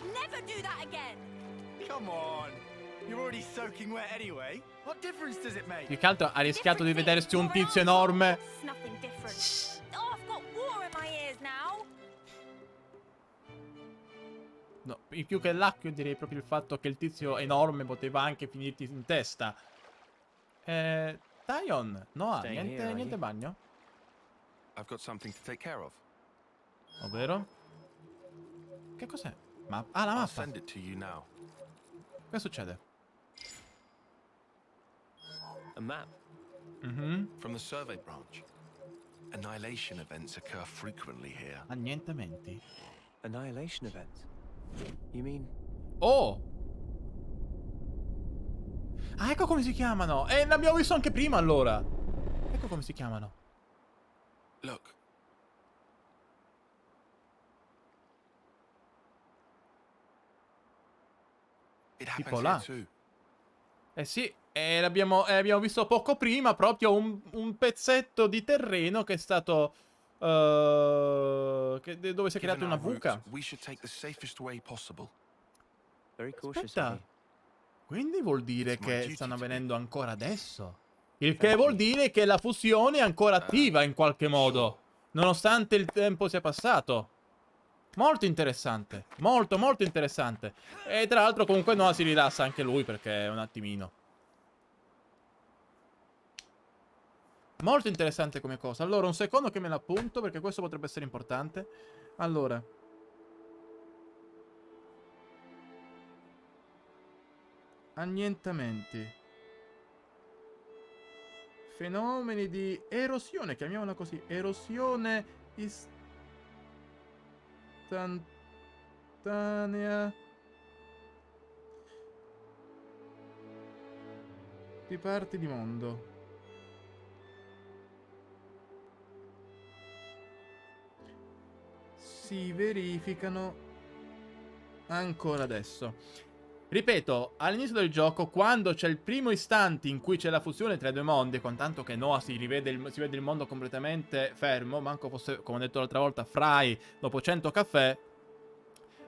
Never do that again! Come on. You're already soaking wet anyway. What difference does it make? Più che altro ha rischiato di vedersi un tizio enorme. It's nothing different. Oh, I've got water in my ears now! No, più che l'acqua direi proprio il fatto che il tizio enorme poteva anche finirti in testa. Tyon, Noah, Staying here, are niente you? bagno? I've got something to take care of. Ovvero? Che cos'è? La I'll mappa. send it to you now. Che succede? A map. From the survey branch. Annihilation events occur frequently here. Annientamenti. Annihilation events. You mean Oh! Ah, ecco come si chiamano! L'abbiamo visto anche prima, allora! Ecco come si chiamano. Look. It Tipo happens là. here too. Eh sì, l'abbiamo visto poco prima, proprio un pezzetto di terreno che è stato... dove si è Given creata una our route, buca. we should take the safest way possible. very cautious Aspetta. of you? Quindi vuol dire It's my che duty stanno to be. avvenendo ancora adesso. Il che vuol dire che la fusione è ancora attiva in qualche modo. Nonostante il tempo sia passato. Molto interessante. Molto, molto interessante. E tra l'altro comunque Noah si rilassa anche lui perché è un attimino. Molto interessante come cosa. Allora, un secondo che me l'appunto perché questo potrebbe essere importante. Allora. Annientamenti. Fenomeni di erosione, chiamiamola così. Erosione istantanea di parti di mondo. Si verificano ancora adesso. Ripeto, all'inizio del gioco, quando c'è il primo istante in cui c'è la fusione tra i due mondi, con tanto che Noah si vede il mondo completamente fermo, manco fosse, come ho detto l'altra volta, Fry dopo 100 caffè,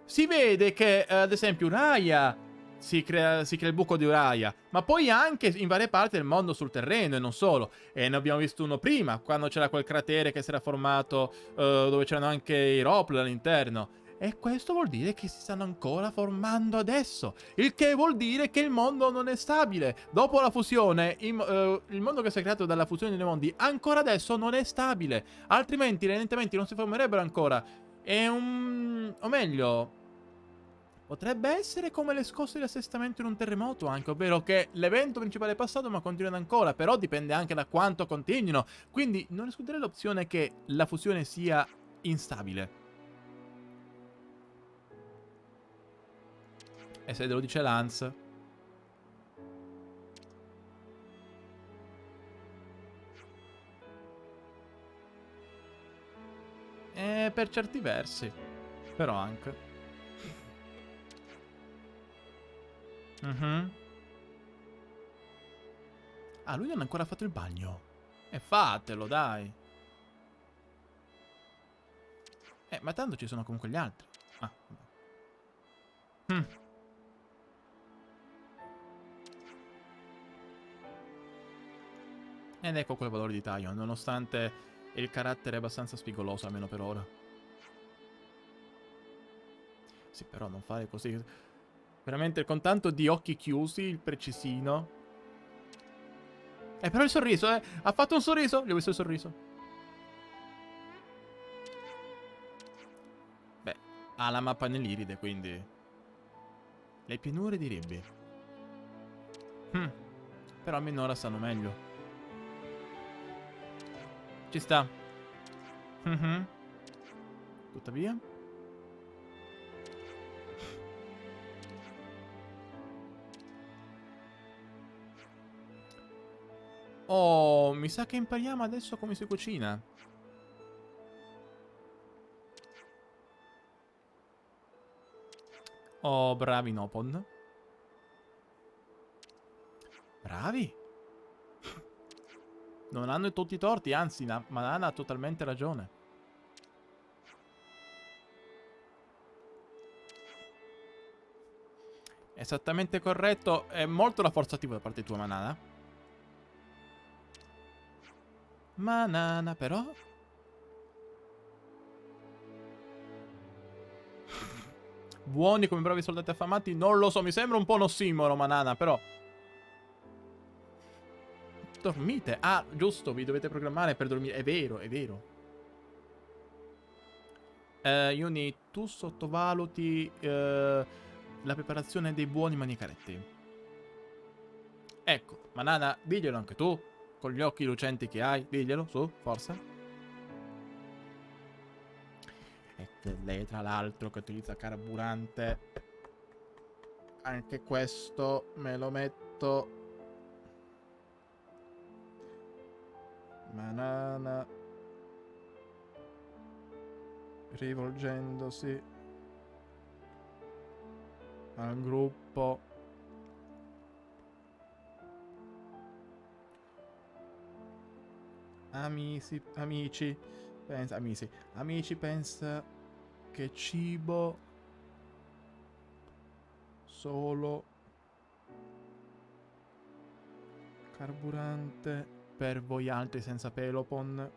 si vede che, ad esempio, Uraya si crea il buco di Uraya, ma poi anche in varie parti del mondo sul terreno e non solo. E ne abbiamo visto uno prima, quando c'era quel cratere che si era formato, dove c'erano anche i Ropl all'interno. E questo vuol dire che si stanno ancora formando adesso. Il che vuol dire che il mondo non è stabile. Dopo la fusione, il mondo che si è creato dalla fusione dei mondi ancora adesso non è stabile. Altrimenti gli annientamenti non si formerebbero ancora. O meglio, potrebbe essere come le scosse di assestamento in un terremoto anche, ovvero che l'evento principale è passato ma continuano ancora. Però dipende anche da quanto continuino. Quindi non escluderei l'opzione che la fusione sia instabile. E se lo dice Lance. Per certi versi. Però anche. Ah, lui non ha ancora fatto il bagno. E fatelo, dai. Ma tanto ci sono comunque gli altri. Ah, vabbè. Ed ecco quel valore di Taion, nonostante il carattere abbastanza spigoloso, almeno per ora. Sì, però non fare così. Veramente, con tanto di occhi chiusi, il precisino. Però il sorriso, ha fatto un sorriso. Gli ho visto il sorriso. Beh, ha la mappa nell'iride, quindi... Le pianure di Ribby. Però almeno ora stanno meglio. Ci sta. Tuttavia... Oh, mi sa che impariamo adesso come si cucina. Oh, bravi Nopon. Bravi. Non hanno tutti i torti, anzi, Manana ha totalmente ragione. Esattamente corretto. È molto rafforzativo da parte tua, Manana. Manana, però... Buoni come bravi soldati affamati? Non lo so, mi sembra un po' un ossimoro, Manana, però... Dormite? Ah, giusto, vi dovete programmare per dormire. È vero, è vero. Yuni, tu sottovaluti la preparazione dei buoni manicaretti. Ecco, Manana, diglielo anche tu. Con gli occhi lucenti che hai, diglielo, su, forza. E lei, tra l'altro, che utilizza carburante. Anche questo me lo metto. Manana. Rivolgendosi al gruppo. Amici, pensa che cibo solo carburante per voi altri senza Pelopon.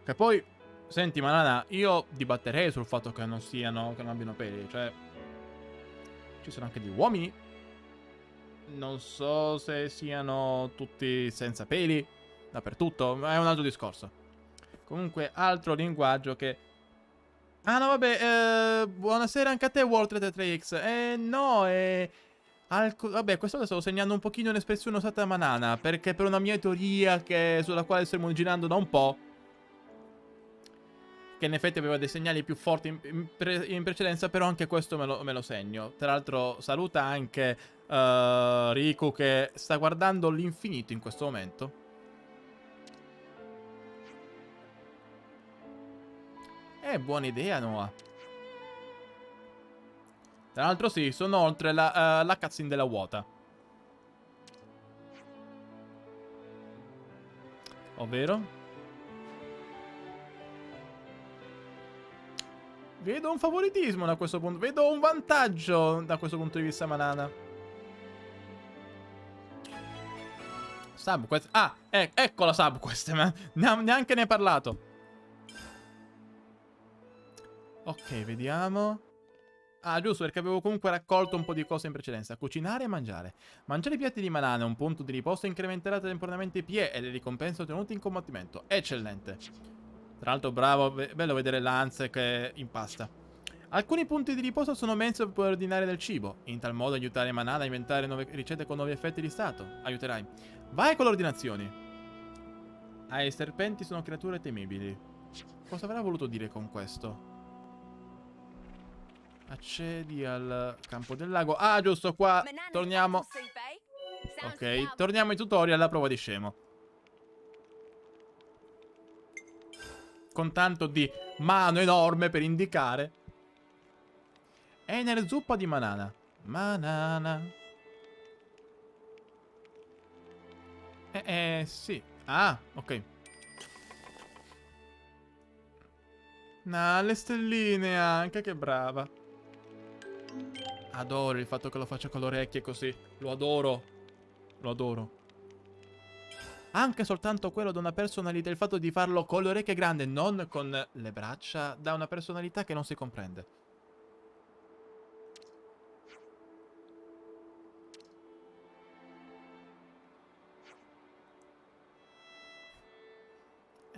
Che poi, senti Manana, io dibatterei sul fatto che non siano, che non abbiano peli, cioè... Ci sono anche degli uomini. Non so se siano tutti senza peli dappertutto, ma è un altro discorso. Comunque, altro linguaggio che... Ah no, vabbè, buonasera anche a te, World33X. No, vabbè, questo lo stavo segnando un pochino l'espressione usata da Manana, perché per una mia teoria sulla quale stiamo girando da un po', che in effetti aveva dei segnali più forti in precedenza, però anche questo me lo segno. Tra l'altro saluta anche Riku, che sta guardando l'infinito in questo momento. Buona idea, Noah. Tra l'altro sì, sono oltre la cutscene della vuota. Ovvero? Vedo un favoritismo da questo punto. Vedo un vantaggio da questo punto di vista, Manana. Subquest. Ah, ecco la Subquest. Ma neanche ne hai parlato. Ok, vediamo. Ah, giusto, perché avevo comunque raccolto un po' di cose in precedenza. Cucinare e mangiare. Mangiare i piatti di Manana, un punto di riposto incrementerà temporaneamente i PE e le ricompense ottenute in combattimento. Eccellente. Tra l'altro, bravo, bello vedere Lance che impasta. Alcuni punti di riposo sono mensi per ordinare del cibo. In tal modo aiutare Manana a inventare nuove ricette con nuovi effetti di stato. Aiuterai. Vai con le ordinazioni. Ah, i serpenti sono creature temibili. Cosa avrà voluto dire con questo? Accedi al campo del lago. Ah, giusto, qua torniamo. Ok, torniamo ai tutorial alla prova di scemo. Con tanto di mano enorme per indicare. Ener zuppa di Manana. Manana. Sì. Ah, ok. Nah, le stelline anche, che brava. Adoro il fatto che lo faccia con le orecchie così. Lo adoro. Lo adoro. Anche soltanto quello da una personalità. Il fatto di farlo con le orecchie grandi, non con le braccia, dà una personalità che non si comprende.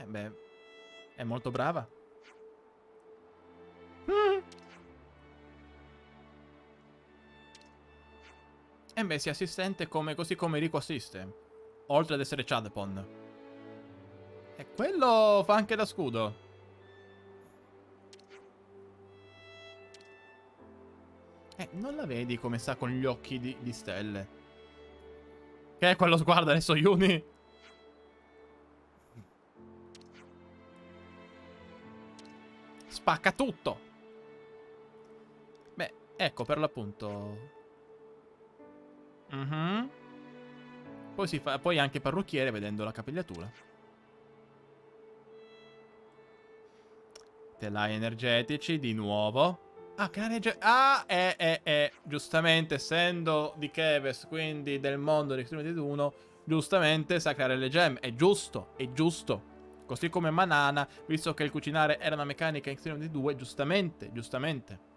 Beh, è molto brava. E beh, si assistente come, così come Rico assiste. Oltre ad essere Chadpon. E quello fa anche da scudo. Non la vedi come sta con gli occhi di stelle? Che è quello sguardo adesso, Yuni? Spacca tutto. Beh, ecco, per l'appunto. Poi si fa poi anche parrucchiere vedendo la capigliatura. Telai energetici di nuovo. Ah, che giustamente, essendo di Keves, quindi del mondo di Extreme 1, giustamente sa creare le gemme. È giusto, è giusto. Così come Manana, visto che il cucinare era una meccanica in Extreme 2, giustamente, giustamente.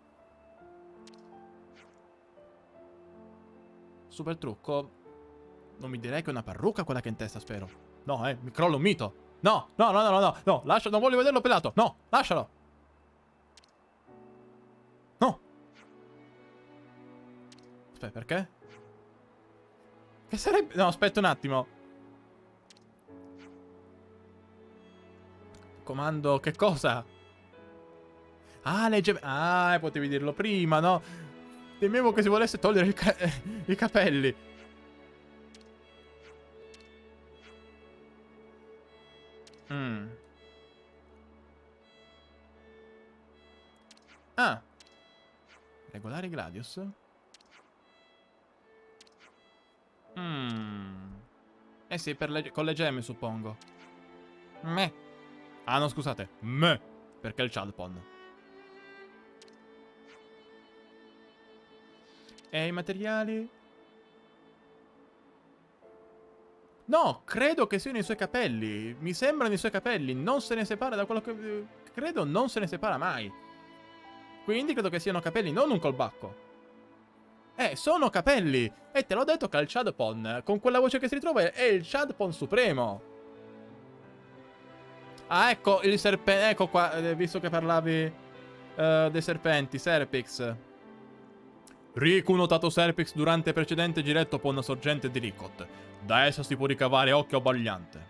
Super trucco. Non mi direi che è una parrucca quella che è in testa, spero. No, mi crollo un mito. No, no, no, no, no, no, lascia, non voglio vederlo pelato. No, lascialo. No. Aspetta, perché? Che sarebbe... No, aspetta un attimo. Comando, che cosa? Ah, legge... Ah, potevi dirlo prima, no? Temevo che si volesse togliere i capelli. Ah. Regolare Gladius? Eh sì, con le gemme, suppongo. Meh. Ah, no, scusate. Meh. Perché il Chadpon. E i materiali? No, credo che siano i suoi capelli. Mi sembrano i suoi capelli. Non se ne separa da quello che... Credo non se ne separa mai. Quindi credo che siano capelli, non un colbacco. Sono capelli. E te l'ho detto che è il Chadpon. Con quella voce che si ritrova è il Chadpon supremo. Ah, ecco il serpente. Ecco qua, visto che parlavi dei serpenti. Serpix. Riku notato Serpix durante il precedente giretto con una sorgente di Ricot. Da essa si può ricavare occhio abbagliante.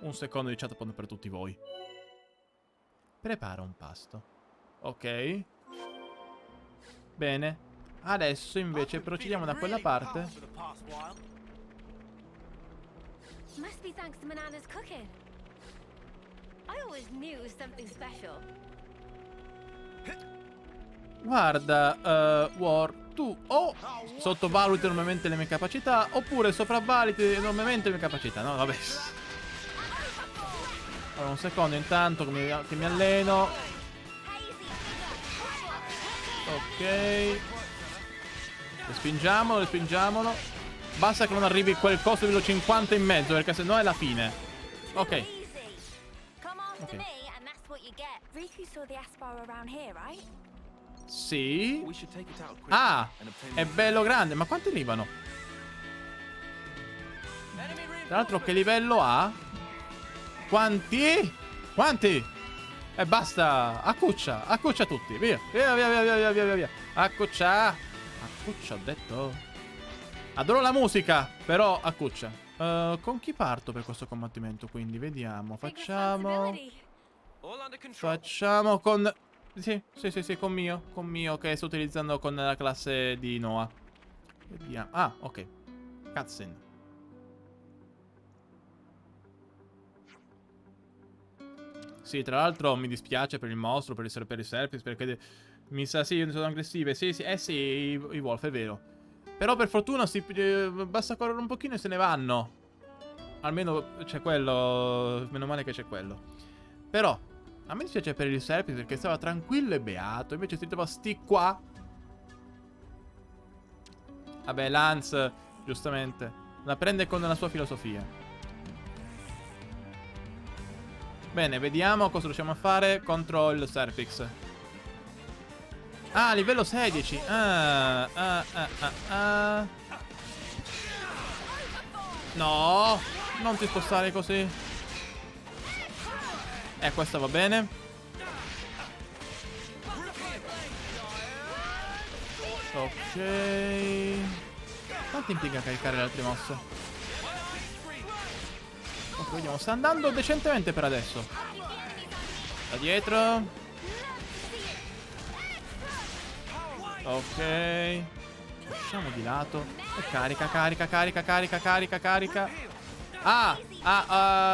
Un secondo di Chadpon per tutti voi. Prepara un pasto. Ok. Bene. Adesso invece procediamo da quella parte. Must be thanks to Manana's cooking. I always knew it was something special. Guarda, War, tu o sottovaluti enormemente le mie capacità, oppure sopravvaluti enormemente le mie capacità. No, vabbè. Allora, un secondo intanto che mi alleno. Ok. Respingiamolo, respingiamolo. Basta che non arrivi quel costo di livello 50 in mezzo, perché sennò è la fine. Ok. Ok. Sì. Ah, è bello grande. Ma quanti arrivano? Tra l'altro che livello ha? Quanti? Quanti? E basta. Accuccia tutti. Via. Via, via, via, via, via, via. Accuccia, ho detto. Adoro la musica, però accuccia. Con chi parto per questo combattimento? Quindi vediamo. Facciamo con... Sì, con mio che sto utilizzando con la classe di Noah. Vediamo. Ah, ok. Cutscene. Sì, tra l'altro mi dispiace per il mostro, per i Serpix, perché mi sa, sì, sono aggressive. Sì, i Wolf, è vero. Però per fortuna basta correre un pochino e se ne vanno. Almeno c'è quello. Meno male che c'è quello. Però a me dispiace per il Serpix perché stava tranquillo e beato. Invece si trova sti qua Vabbè, Lance, giustamente, la prende con la sua filosofia. Bene, vediamo cosa riusciamo a fare contro il Serpix. Ah, livello 16. No, non ti spostare così. Questo va bene. Ok. Quanto impiega a caricare le altre mosse? Ok, vediamo. Sta andando decentemente per adesso. Da dietro. Ok. Usciamo di lato. E carica, carica, carica, carica, carica, carica.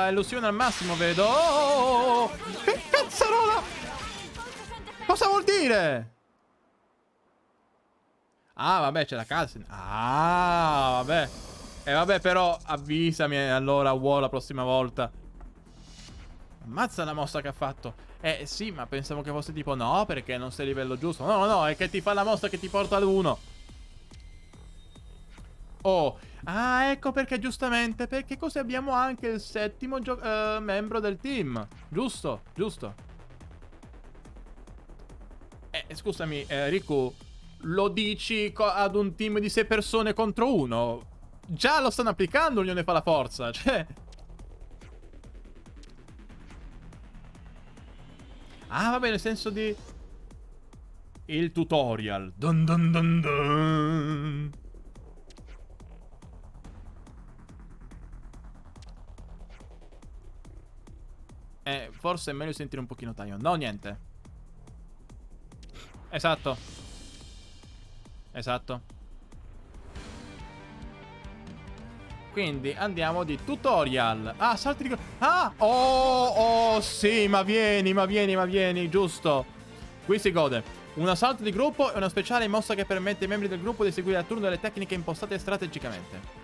Illusione al massimo, vedo. Oh, che cazzarola! Cosa vuol dire? Ah, vabbè, c'è la cutscene. Ah, vabbè. Vabbè, però avvisami allora, wow, la prossima volta. Ammazza la mossa che ha fatto. Sì, ma pensavo che fosse tipo no, perché non sei a livello giusto. No, no, è che ti fa la mossa che ti porta ad 1. Oh, ecco perché giustamente, perché così abbiamo anche il settimo membro del team. Giusto, giusto. Scusami, Riku, lo dici ad un team di 6 persone contro 1? Già lo stanno applicando, l'unione fa la forza, cioè... Ah, vabbè, nel senso di... Il tutorial. Dun dun dun dun. Forse è meglio sentire un pochino Taion. No, niente. Esatto. Esatto. Quindi andiamo di tutorial. Ah, salti di... Ah! Oh, sì, ma vieni, giusto. Qui si gode. Un assalto di gruppo è una speciale mossa che permette ai membri del gruppo di eseguire a turno delle tecniche impostate strategicamente.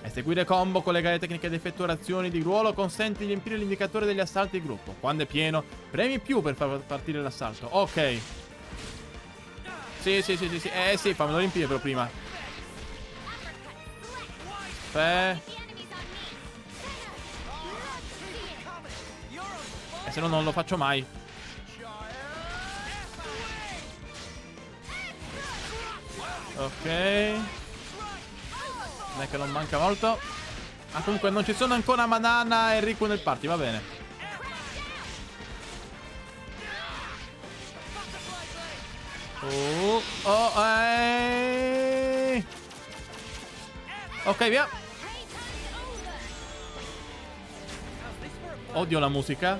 Eseguire combo, collegare tecniche di effettuazioni di ruolo consente di riempire l'indicatore degli assalti di gruppo. Quando è pieno, premi più per far partire l'assalto. Ok. Sì. Sì, fammelo riempire però prima. E se no non lo faccio mai. Ok. Non è che non manca molto. Ah, comunque non ci sono ancora Manana e Riku nel party, va bene. Ok, via. Odio la musica.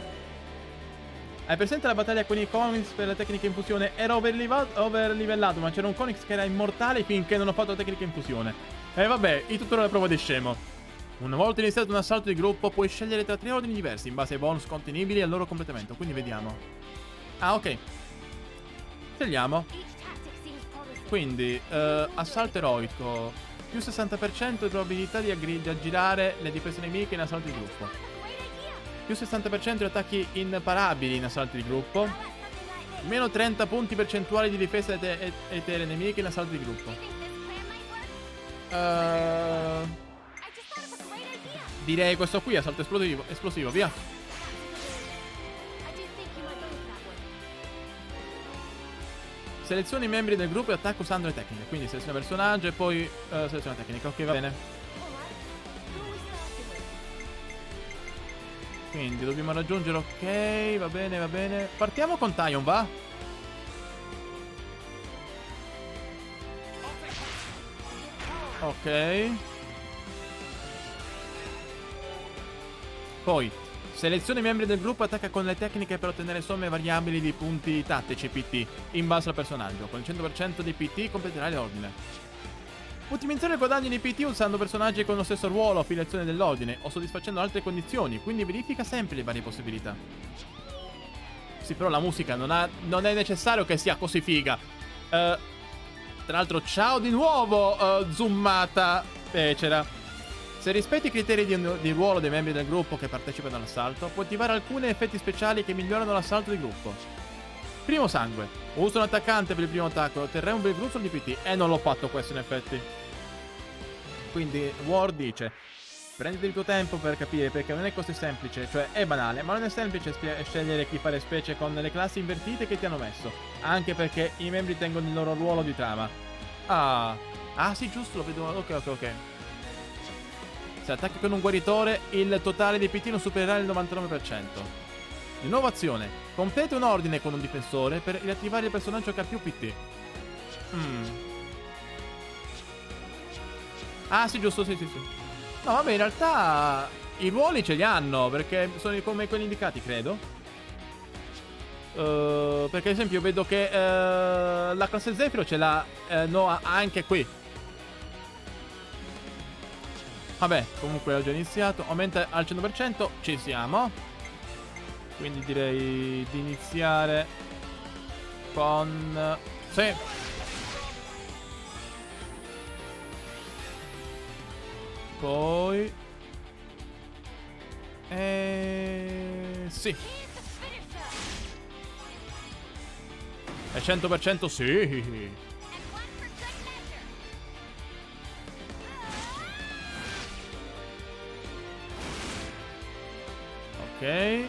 Hai presente la battaglia con i Konix per la tecnica infusione? Era overlivellato, ma c'era un Konix che era immortale finché non ho fatto la tecnica infusione. Vabbè, il tutorial è la prova di scemo. Una volta iniziato un assalto di gruppo, puoi scegliere tra 3 ordini diversi in base ai bonus contenibili e al loro completamento. Quindi vediamo. Ah, ok. Scegliamo. Quindi, assalto eroico. Più 60% di probabilità di aggirare le difese nemiche in assalto di gruppo. Più 60% di attacchi imparabili in assalti di gruppo. Meno 30 punti percentuali di difesa etere nemiche in assalti di gruppo. Direi questo qui, assalto esplosivo, via. Seleziona i membri del gruppo e attacca usando le tecniche. Quindi seleziona personaggio e poi seleziona tecnica. Ok, va bene. Quindi dobbiamo raggiungere. Ok, va bene, va bene. Partiamo con Taion, va? Ok. Poi seleziona i membri del gruppo e attacca con le tecniche per ottenere somme variabili di punti tattici PT in base al personaggio. Con il 100% di PT completerai l'ordine. Ottimizzare i guadagni di PT usando personaggi con lo stesso ruolo o affiliazione dell'ordine o soddisfacendo altre condizioni, quindi verifica sempre le varie possibilità. Sì, però la musica non è necessario che sia così figa. Tra l'altro, ciao di nuovo, zoomata becera. Se rispetti i criteri di ruolo dei membri del gruppo che partecipano all'assalto, puoi attivare alcuni effetti speciali che migliorano l'assalto di gruppo. Primo sangue. Usa un attaccante per il primo attacco, otterrai un bel gruzzolo di PT. E non l'ho fatto questo in effetti. quindi War dice: prenditi il tuo tempo per capire, perché non è così semplice, cioè è banale, ma non è semplice scegliere chi fare specie con le classi invertite che ti hanno messo, anche perché i membri tengono il loro ruolo di trama. Ah sì, giusto, lo vedo, ok. Se attacchi con un guaritore, il totale di PT non supererà il 99%. Di nuovo azione: completa un ordine con un difensore per riattivare il personaggio che ha più PT. Ah sì, giusto, sì. No, vabbè, in realtà i ruoli ce li hanno, perché sono come quelli indicati, credo. Perché ad esempio vedo che la classe Zefiro ce l'ha Noah anche qui. Vabbè, comunque ho già iniziato. Aumenta al 100%, ci siamo. Quindi direi di iniziare con... Sì. Poi... Sì. È 100% sì. Ok.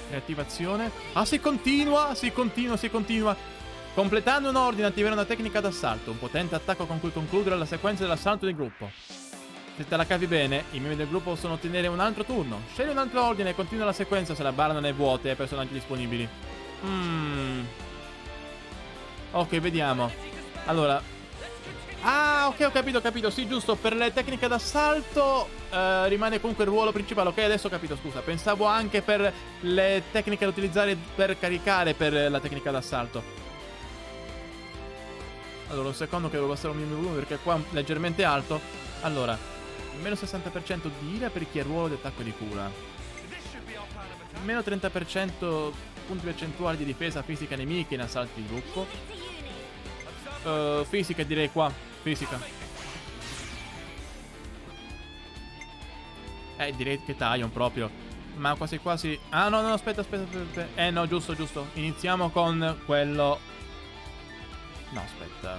Riattivazione. Ah, si continua. Completando un ordine, attivare una tecnica d'assalto. Un potente attacco con cui concludere la sequenza dell'assalto del gruppo. Se te la cavi bene, i membri del gruppo possono ottenere un altro turno. Scegli un altro ordine e continua la sequenza se la barra non è vuota e hai personaggi disponibili. Ok, vediamo. Allora. Ah, ok, ho capito. Sì, giusto, per le tecniche d'assalto rimane comunque il ruolo principale. Ok, adesso ho capito, scusa. Pensavo anche per le tecniche da utilizzare per caricare per la tecnica d'assalto. Allora, un secondo che devo passare un mio volume perché qua è leggermente alto. Allora, meno 60% di ira per chi ha il ruolo di attacco e di cura. Meno 30% punti percentuali di difesa fisica nemiche in assalti di gruppo. Fisica direi qua. Fisica. Direi che Taion proprio. Ma quasi. Ah no, aspetta. No, giusto. Iniziamo con quello. No, aspetta.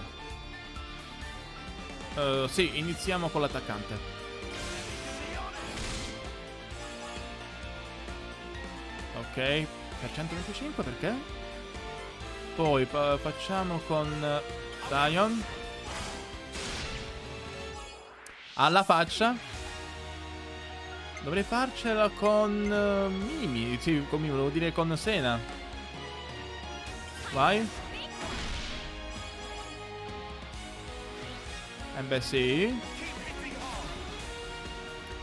Sì, iniziamo con l'attaccante. Ok, per 125 perché? Poi facciamo con Taion. Alla faccia. Dovrei farcela con Mimi. Sì, con Mimi, volevo dire con Sena. Vai. Beh sì.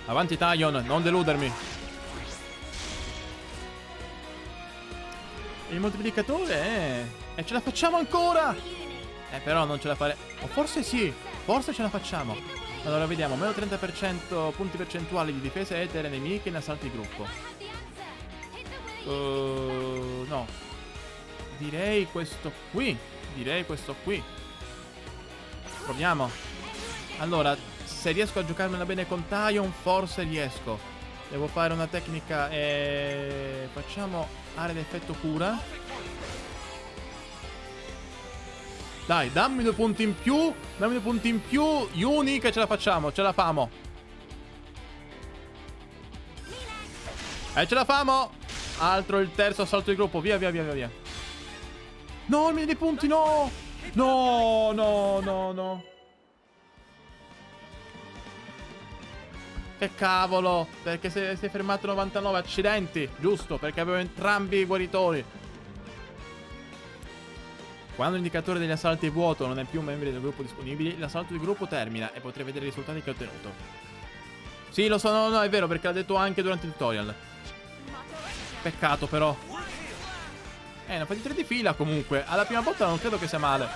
Avanti Taion, non deludermi. Il moltiplicatore e ce la facciamo ancora. Però non ce la fare. O forse sì. Forse ce la facciamo. Allora vediamo. Meno 30% punti percentuali di difesa etere nemiche in assalti di gruppo. No. Direi questo qui. Proviamo. Allora, se riesco a giocarmela bene con Taion, forse riesco. Devo fare una tecnica e... Facciamo area d'effetto cura. Dai, dammi 2 punti in più. Yuni, che ce la facciamo, ce la famo. Ce la famo. Altro il terzo assalto di gruppo. Via. No, il mio dei punti, no. No. Che cavolo. Perché si è fermato 99. Accidenti. Giusto, perché avevo entrambi i guaritori. Quando l'indicatore degli assalti è vuoto, non è più membri del gruppo disponibili, l'assalto di gruppo termina e potrei vedere i risultati che ho ottenuto. Sì, lo so, no, è vero, perché l'ha detto anche durante il tutorial. Peccato, però. Ne ho fatti 3 di fila, comunque. Alla prima botta non credo che sia male.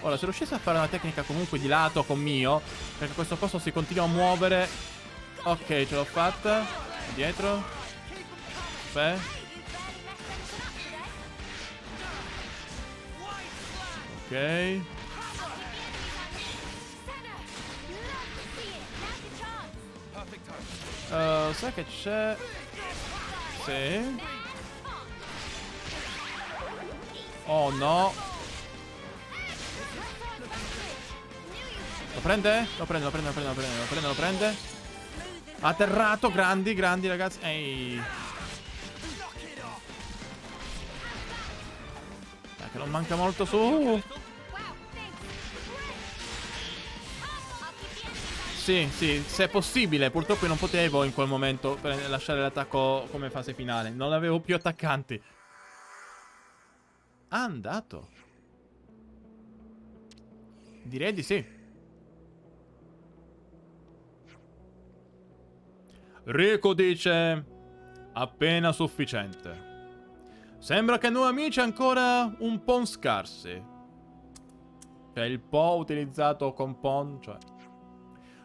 Ora, se riuscissi a fare una tecnica comunque di lato con mio, perché a questo posto si continua a muovere. Ok, ce l'ho fatta. Dietro. Beh. Ok. Sai che c'è? Sì. Oh no. prende? Lo prende. Atterrato, grandi, ragazzi. Ehi. Dai, che non manca molto su. Wow, thanks. Sì, se è possibile. Purtroppo io non potevo in quel momento lasciare l'attacco come fase finale. Non avevo più attaccanti. Ah, andato. Direi di sì. Rico dice: appena sufficiente. Sembra che noi amici ancora un po' scarsi. Cioè il po' utilizzato con pon, cioè.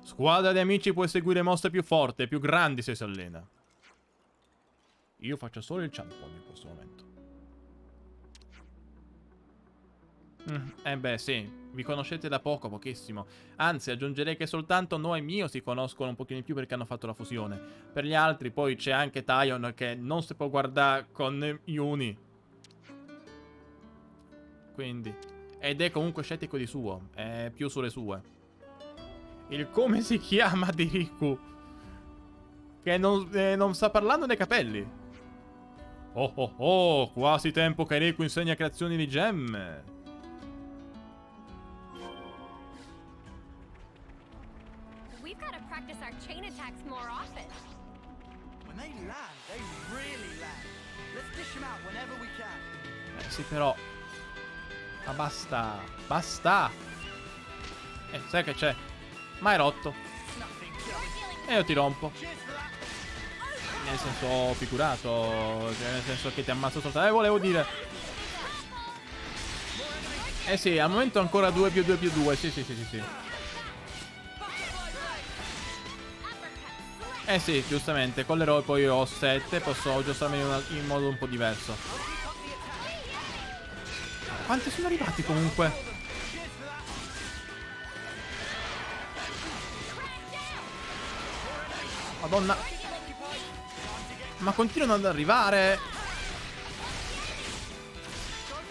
Squadra di amici può eseguire mosse più forti e più grandi se si allena. Io faccio solo il ciampone in questo momento. Beh, sì, vi conoscete da pochissimo. Anzi, aggiungerei che soltanto Noe e Mio si conoscono un pochino di più perché hanno fatto la fusione. Per gli altri poi c'è anche Taion che non si può guardare con Yuni. Quindi... ed è comunque scettico di suo, è più sulle sue. Il come si chiama di Riku, che non sta parlando nei capelli. Oh, quasi tempo che Riku insegna creazioni di gemme. We've got to practice our chain attacks more often. When they land, they really land. Let's dish them out whenever we can. Sì, però... ma basta. Sai che c'è? Ma è rotto. E io ti rompo. Nel senso figurato. Cioè nel senso che ti ammazzo soltanto. Volevo dire. Sì, al momento ancora 2+2+2. Sì. Sì, giustamente. Con l'eroe poi ho 7. Posso giostarmi in modo un po' diverso. Quanti sono arrivati comunque? Madonna. Ma continuano ad arrivare.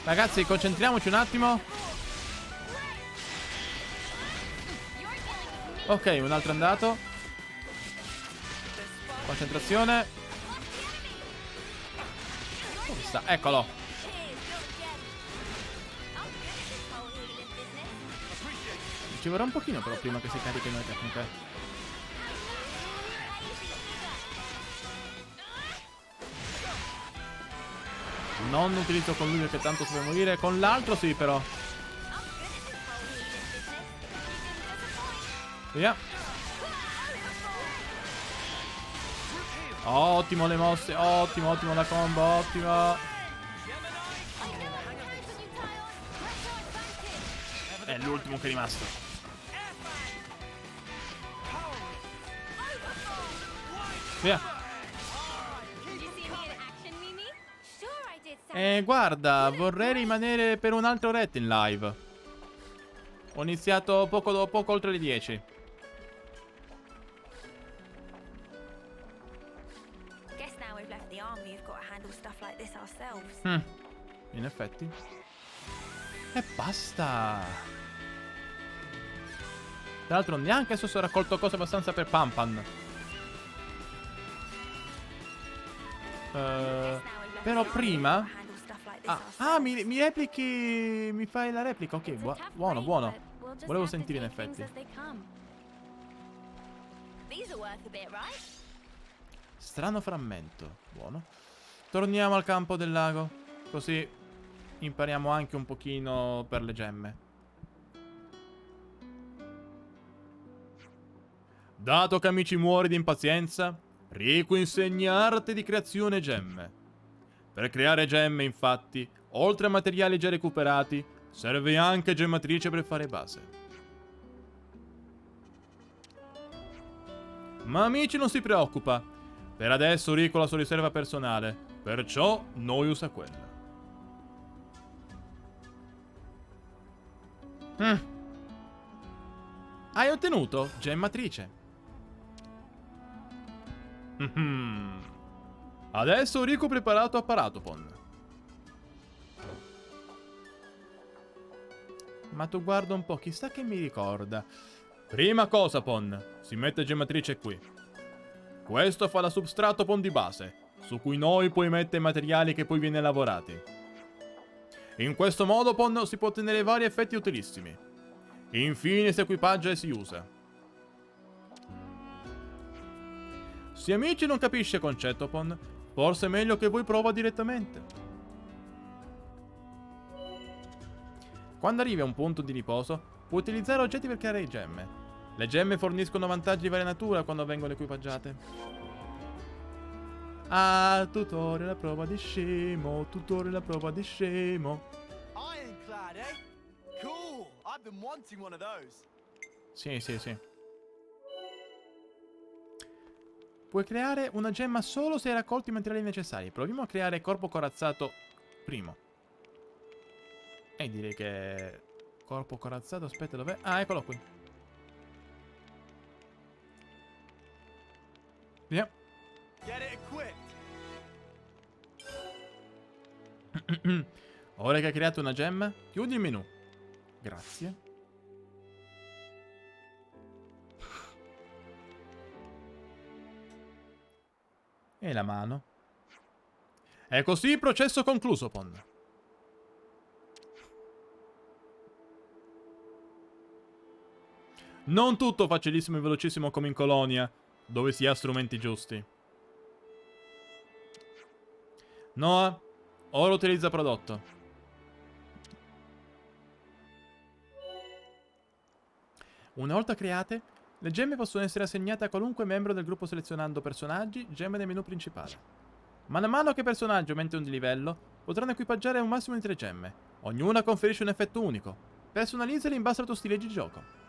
Ragazzi, concentriamoci un attimo. Ok, un altro è andato. Concentrazione. Dove sta? Eccolo. Ci vorrà un pochino però prima che si carichino le tecniche. Non utilizzo con lui perché tanto si deve morire. Con l'altro sì però. Via. Ottimo le mosse. Ottimo la combo. Ottima. È l'ultimo che è rimasto. Via. Guarda, vorrei rimanere per un'altra oretta in live. Ho iniziato poco oltre le 10. In effetti. E basta. Tra l'altro neanche adesso ho raccolto cose abbastanza per Pampan. Però prima... mi replichi... mi fai la replica? Ok, buono. Volevo sentire in effetti. Strano frammento. Buono. Torniamo al campo del lago. Così impariamo anche un pochino per le gemme. Dato che amici muori di impazienza, Riku insegna arte di creazione gemme. Per creare gemme, infatti, oltre a materiali già recuperati, serve anche gemmatrice per fare base. Ma amici non si preoccupa. Per adesso Riku ha la sua riserva personale, perciò noi usa quella. Hai ottenuto gemmatrice. Adesso Riku preparato a Paratopon. Ma tu guarda un po', chissà che mi ricorda. Prima cosa, Pon, si mette gemmatrice qui. Questo fa la substrato Pon di base, su cui noi poi mette i materiali che poi viene lavorati. In questo modo, Pon, si può ottenere vari effetti utilissimi. Infine si equipaggia e si usa. Se amici non capisce concetto, Pon, forse è meglio che voi prova direttamente. Quando arrivi a un punto di riposo, puoi utilizzare oggetti per creare gemme. Le gemme forniscono vantaggi di varia natura quando vengono equipaggiate. Ah, tutorial a prova di scemo, tutorial a prova di scemo. Ironclad, eh? Cool. I've been wanting one of those. Sì, sì, sì. Puoi creare una gemma solo se hai raccolto i materiali necessari. Proviamo a creare corpo corazzato primo. E direi che... Corpo corazzato, aspetta, dov'è? Ah, eccolo qui. Via. Get it equipped. Ora che hai creato una gemma, chiudi il menu. Grazie. E la mano. E così processo concluso, Pon. Non tutto facilissimo e velocissimo come in Colonia, dove si ha strumenti giusti. Noah, ora utilizza prodotto. Una volta create, le gemme possono essere assegnate a qualunque membro del gruppo selezionando personaggi, gemme nel menu principale. Man mano che i personaggi aumentano di livello, potranno equipaggiare un massimo di 3 gemme. Ognuna conferisce un effetto unico. Personalizzali in base al tuo stile di gioco.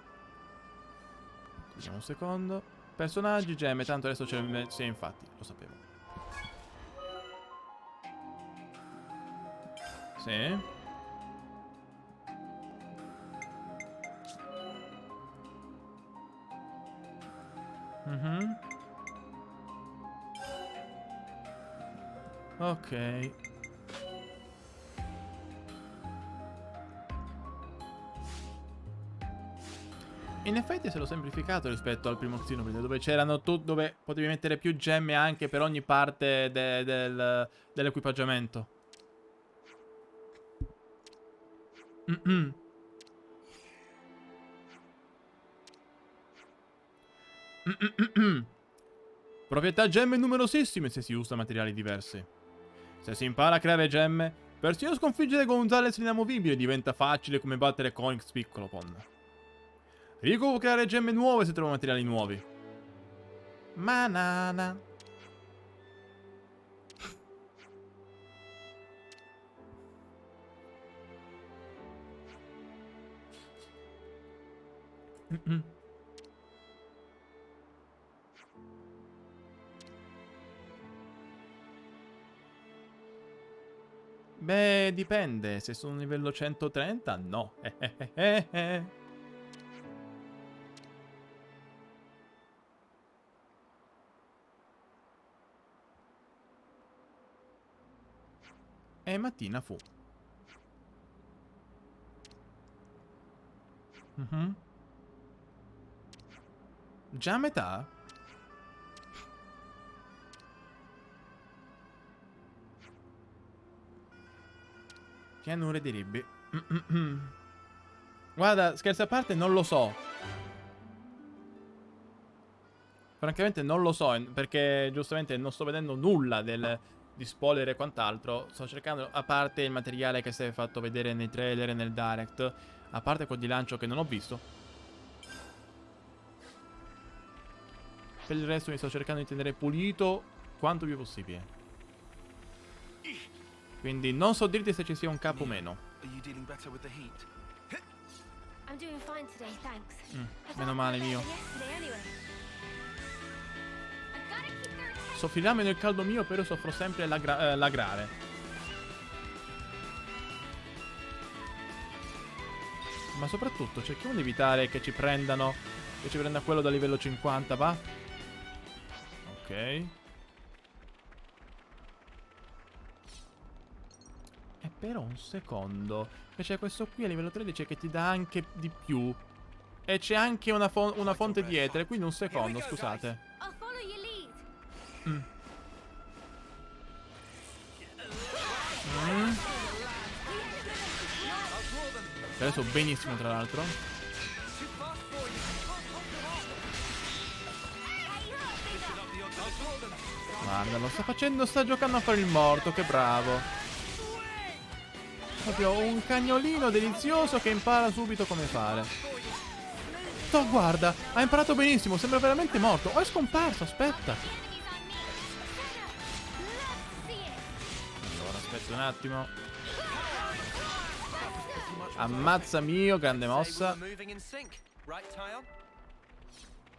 Vediamo un secondo. Personaggi, gemme, tanto adesso c'è... Sì, infatti, lo sapevo. Sì. Ok. In effetti se l'ho semplificato rispetto al primo Xenoblade, dove c'erano dove potevi mettere più gemme anche per ogni parte dell'equipaggiamento. Proprietà gemme numerosissime se si usa materiali diversi. Se si impara a creare gemme, persino sconfiggere Gonzales l'inamovibile diventa facile come battere Coinx piccolo Pon. Rico può creare gemme nuove se trova materiali nuovi. Manana. Beh, dipende. Se sono livello 130, no. E mattina fu. Già a metà? Pianure di ribbi. Guarda, scherzi a parte, non lo so. Francamente non lo so, perché giustamente non sto vedendo nulla di spoiler e quant'altro. Sto cercando, a parte il materiale che si è fatto vedere nei trailer e nel direct, a parte quel di lancio che non ho visto. Per il resto mi sto cercando di tenere pulito quanto più possibile. Quindi non so dirti se ci sia un capo o meno. Are you dealing better with the heat? I'm doing fine today, thanks. I Meno felt male better mio. than yesterday anyway. I've gotta keep their attention. Soffrirà meno il caldo mio, però soffro sempre l'agrare. Ma soprattutto cerchiamo di evitare che ci prendano. Che ci prenda quello da livello 50, va? Ok. Però un secondo. Che c'è questo qui a livello 13 che ti dà anche di più. E c'è anche una fonte di etere, quindi un secondo, scusate. I'll follow your lead. Adesso benissimo, tra l'altro. Guarda, lo sta facendo, sta giocando a fare il morto, che bravo. Proprio un cagnolino delizioso che impara subito come fare. Oh, guarda, ha imparato benissimo, sembra veramente morto. Oh, è scomparso, aspetta. Allora, aspetta un attimo. Ammazza mio, grande mossa.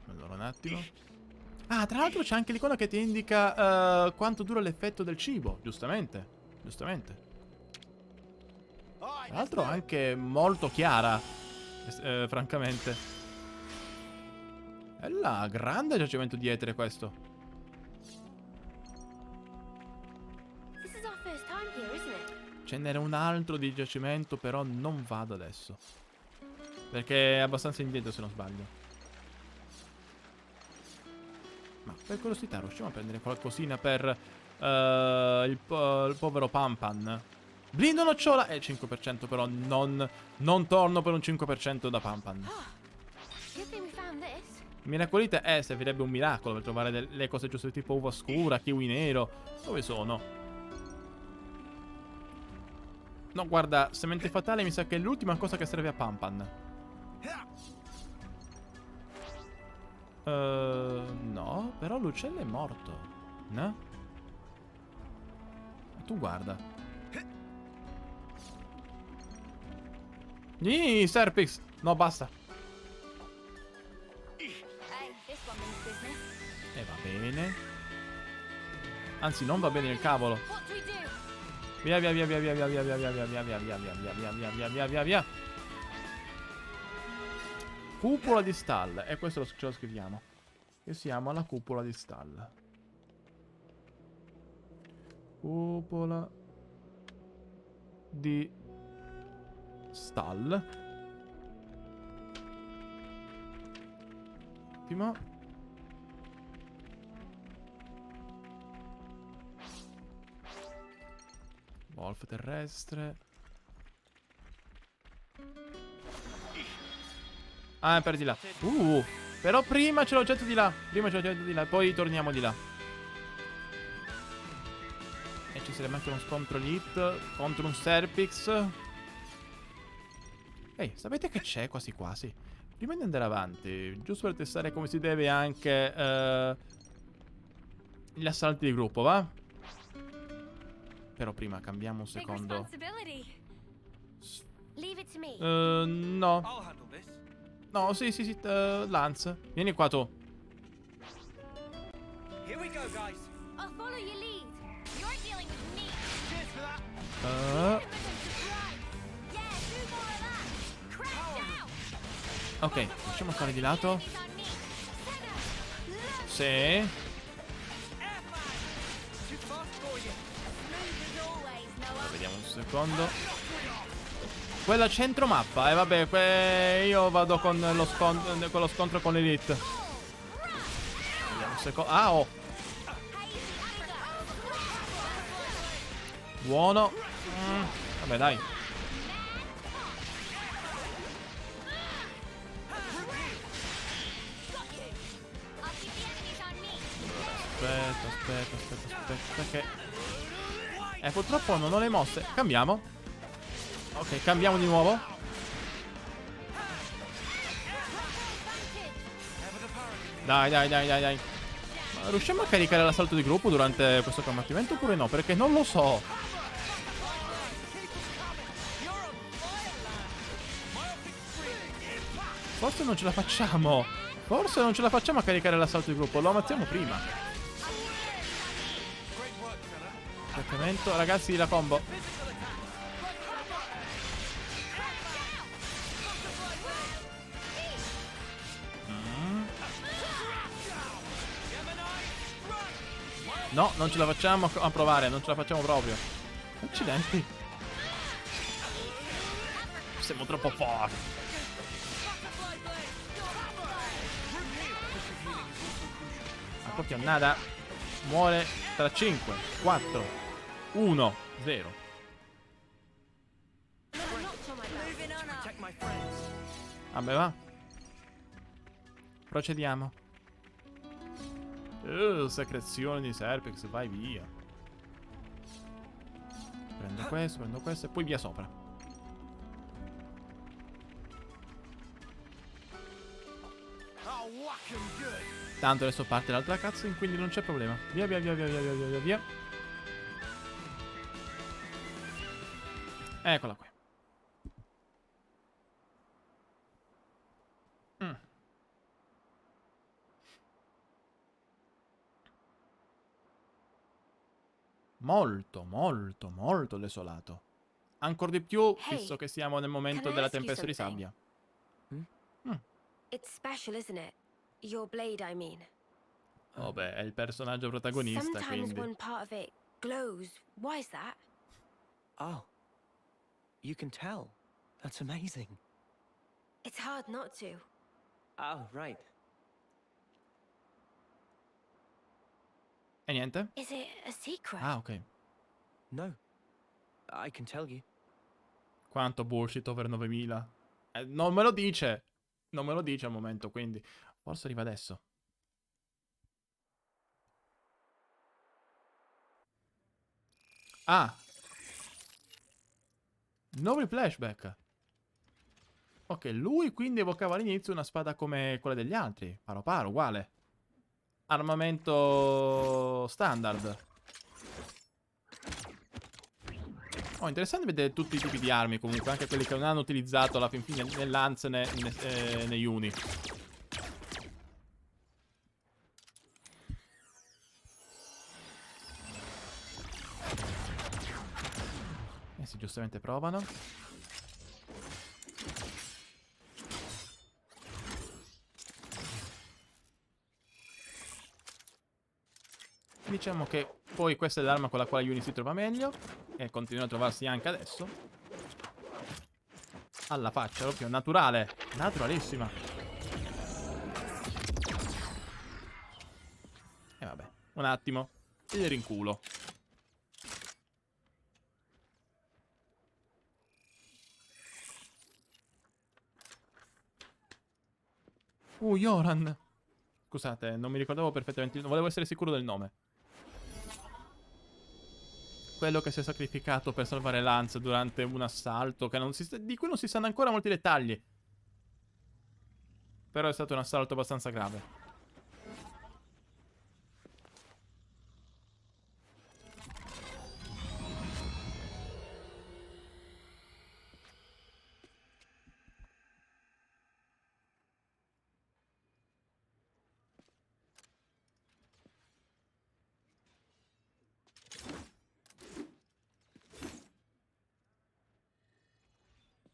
Allora, un attimo. Ah, tra l'altro c'è anche l'icona che ti indica quanto dura l'effetto del cibo, giustamente. Giustamente. Tra l'altro anche molto chiara, francamente. È là, grande giacimento di etere questo. This is our first time here, isn't it? Ce n'era un altro di giacimento, però non vado adesso. Perché è abbastanza indietro, se non sbaglio. Ma per curiosità riusciamo a prendere qualcosina per il povero Pampan? Blindo nocciola! 5% però non torno per un 5% da Pampan. Good thing we found this. Miracolite, servirebbe un miracolo per trovare le cose giuste, tipo uva scura, kiwi nero. Dove sono? No, guarda, semente fatale mi sa che è l'ultima cosa che serve a Pampan. No, però l'uccello è morto. No? Tu guarda. Serpix! No, basta. Hey, this one means business. E va bene. Anzi, non va bene il cavolo. What do we do? Via, via, via, via, via, via, via, via, via, via, via, via, via, via, via, via, via, via, via, via. Cupola di Stall. E questo ce lo scriviamo. E siamo alla cupola di Stall. Cupola di Stall. Attimo. Wolf terrestre. Ah, per di là. Però prima c'è l'oggetto di là. Prima c'è l'oggetto di là. Poi torniamo di là. E ci sarebbe anche uno scontro elite contro un Serpix. Ehi, sapete che c'è quasi quasi? Prima di andare avanti, giusto per testare come si deve anche gli assalti di gruppo, va? Però prima cambiamo un Big secondo. responsibility. Leave it to me. No. I'll handle this. No, sì, Lance. Vieni qua tu. Here we go, guys. I'll follow your lead. You're dealing with me. Cheers for that. Yeah, do more of that. Crack down. Ok, riusciamo a fare di lato? Enemies on me. Sì. Too fast for you. Smooth as always, Noah. Vediamo un secondo. Quella centromappa. E vabbè, io vado con lo scontro con l'Elite. Vediamo un secondo. Ah, oh. Buono. Vabbè, dai. I'll keep the enemies on me. Aspetta che... purtroppo non ho le mosse. Cambiamo. Ok, cambiamo di nuovo. Dai. Ma riusciamo a caricare l'assalto di gruppo durante questo combattimento oppure no? Perché non lo so. Forse non ce la facciamo. Forse non ce la facciamo a caricare l'assalto di gruppo. Lo ammazziamo prima. Aspettamento. Ragazzi, la combo. No, non ce la facciamo a provare. Non ce la facciamo proprio. Accidenti. Siamo troppo forti. proprio nada. Muore tra 5, 4, 1, 0. Protect my friends. Vabbè, va. Procediamo. Secrezione di Serpex, vai via. Prendo questo e poi via sopra. I'll whack 'em good. Tanto adesso parte l'altra cutscene, quindi non c'è problema. Via, via, via, via, via, via, via, via. Eccola qui. Molto, molto, molto desolato. Ancora di più, Hey, visto che siamo nel momento can I della ask you tempesta di something? sabbia. It's special, isn't it? Your blade, I mean. Vabbè, è il personaggio protagonista, Sometimes quindi. one part of it glows. Why is that? Oh. You can tell. That's amazing. It's hard not to. Oh, right. E niente? Is it a secret? Ah, ok. No. I can tell you. Quanto bullshit over 9000. Non me lo dice. Non me lo dice al momento, quindi. Forse arriva adesso. Ah. Nuovi flashback. Ok, lui quindi evocava all'inizio una spada come quella degli altri. Paro paro, uguale. Armamento standard. Oh, interessante vedere tutti i tipi di armi comunque, anche quelli che non hanno utilizzato alla fin fine né Lance né Yuni. Sì, giustamente provano. Diciamo che poi questa è l'arma con la quale Yuni si trova meglio e continua a trovarsi anche adesso. Alla faccia, proprio naturale, naturalissima. E vabbè, un attimo, il rinculo. Yoran. Scusate, non mi ricordavo perfettamente, volevo essere sicuro del nome. Quello che si è sacrificato per salvare Lance durante un assalto che di cui non si sanno ancora molti dettagli. Però è stato un assalto abbastanza grave.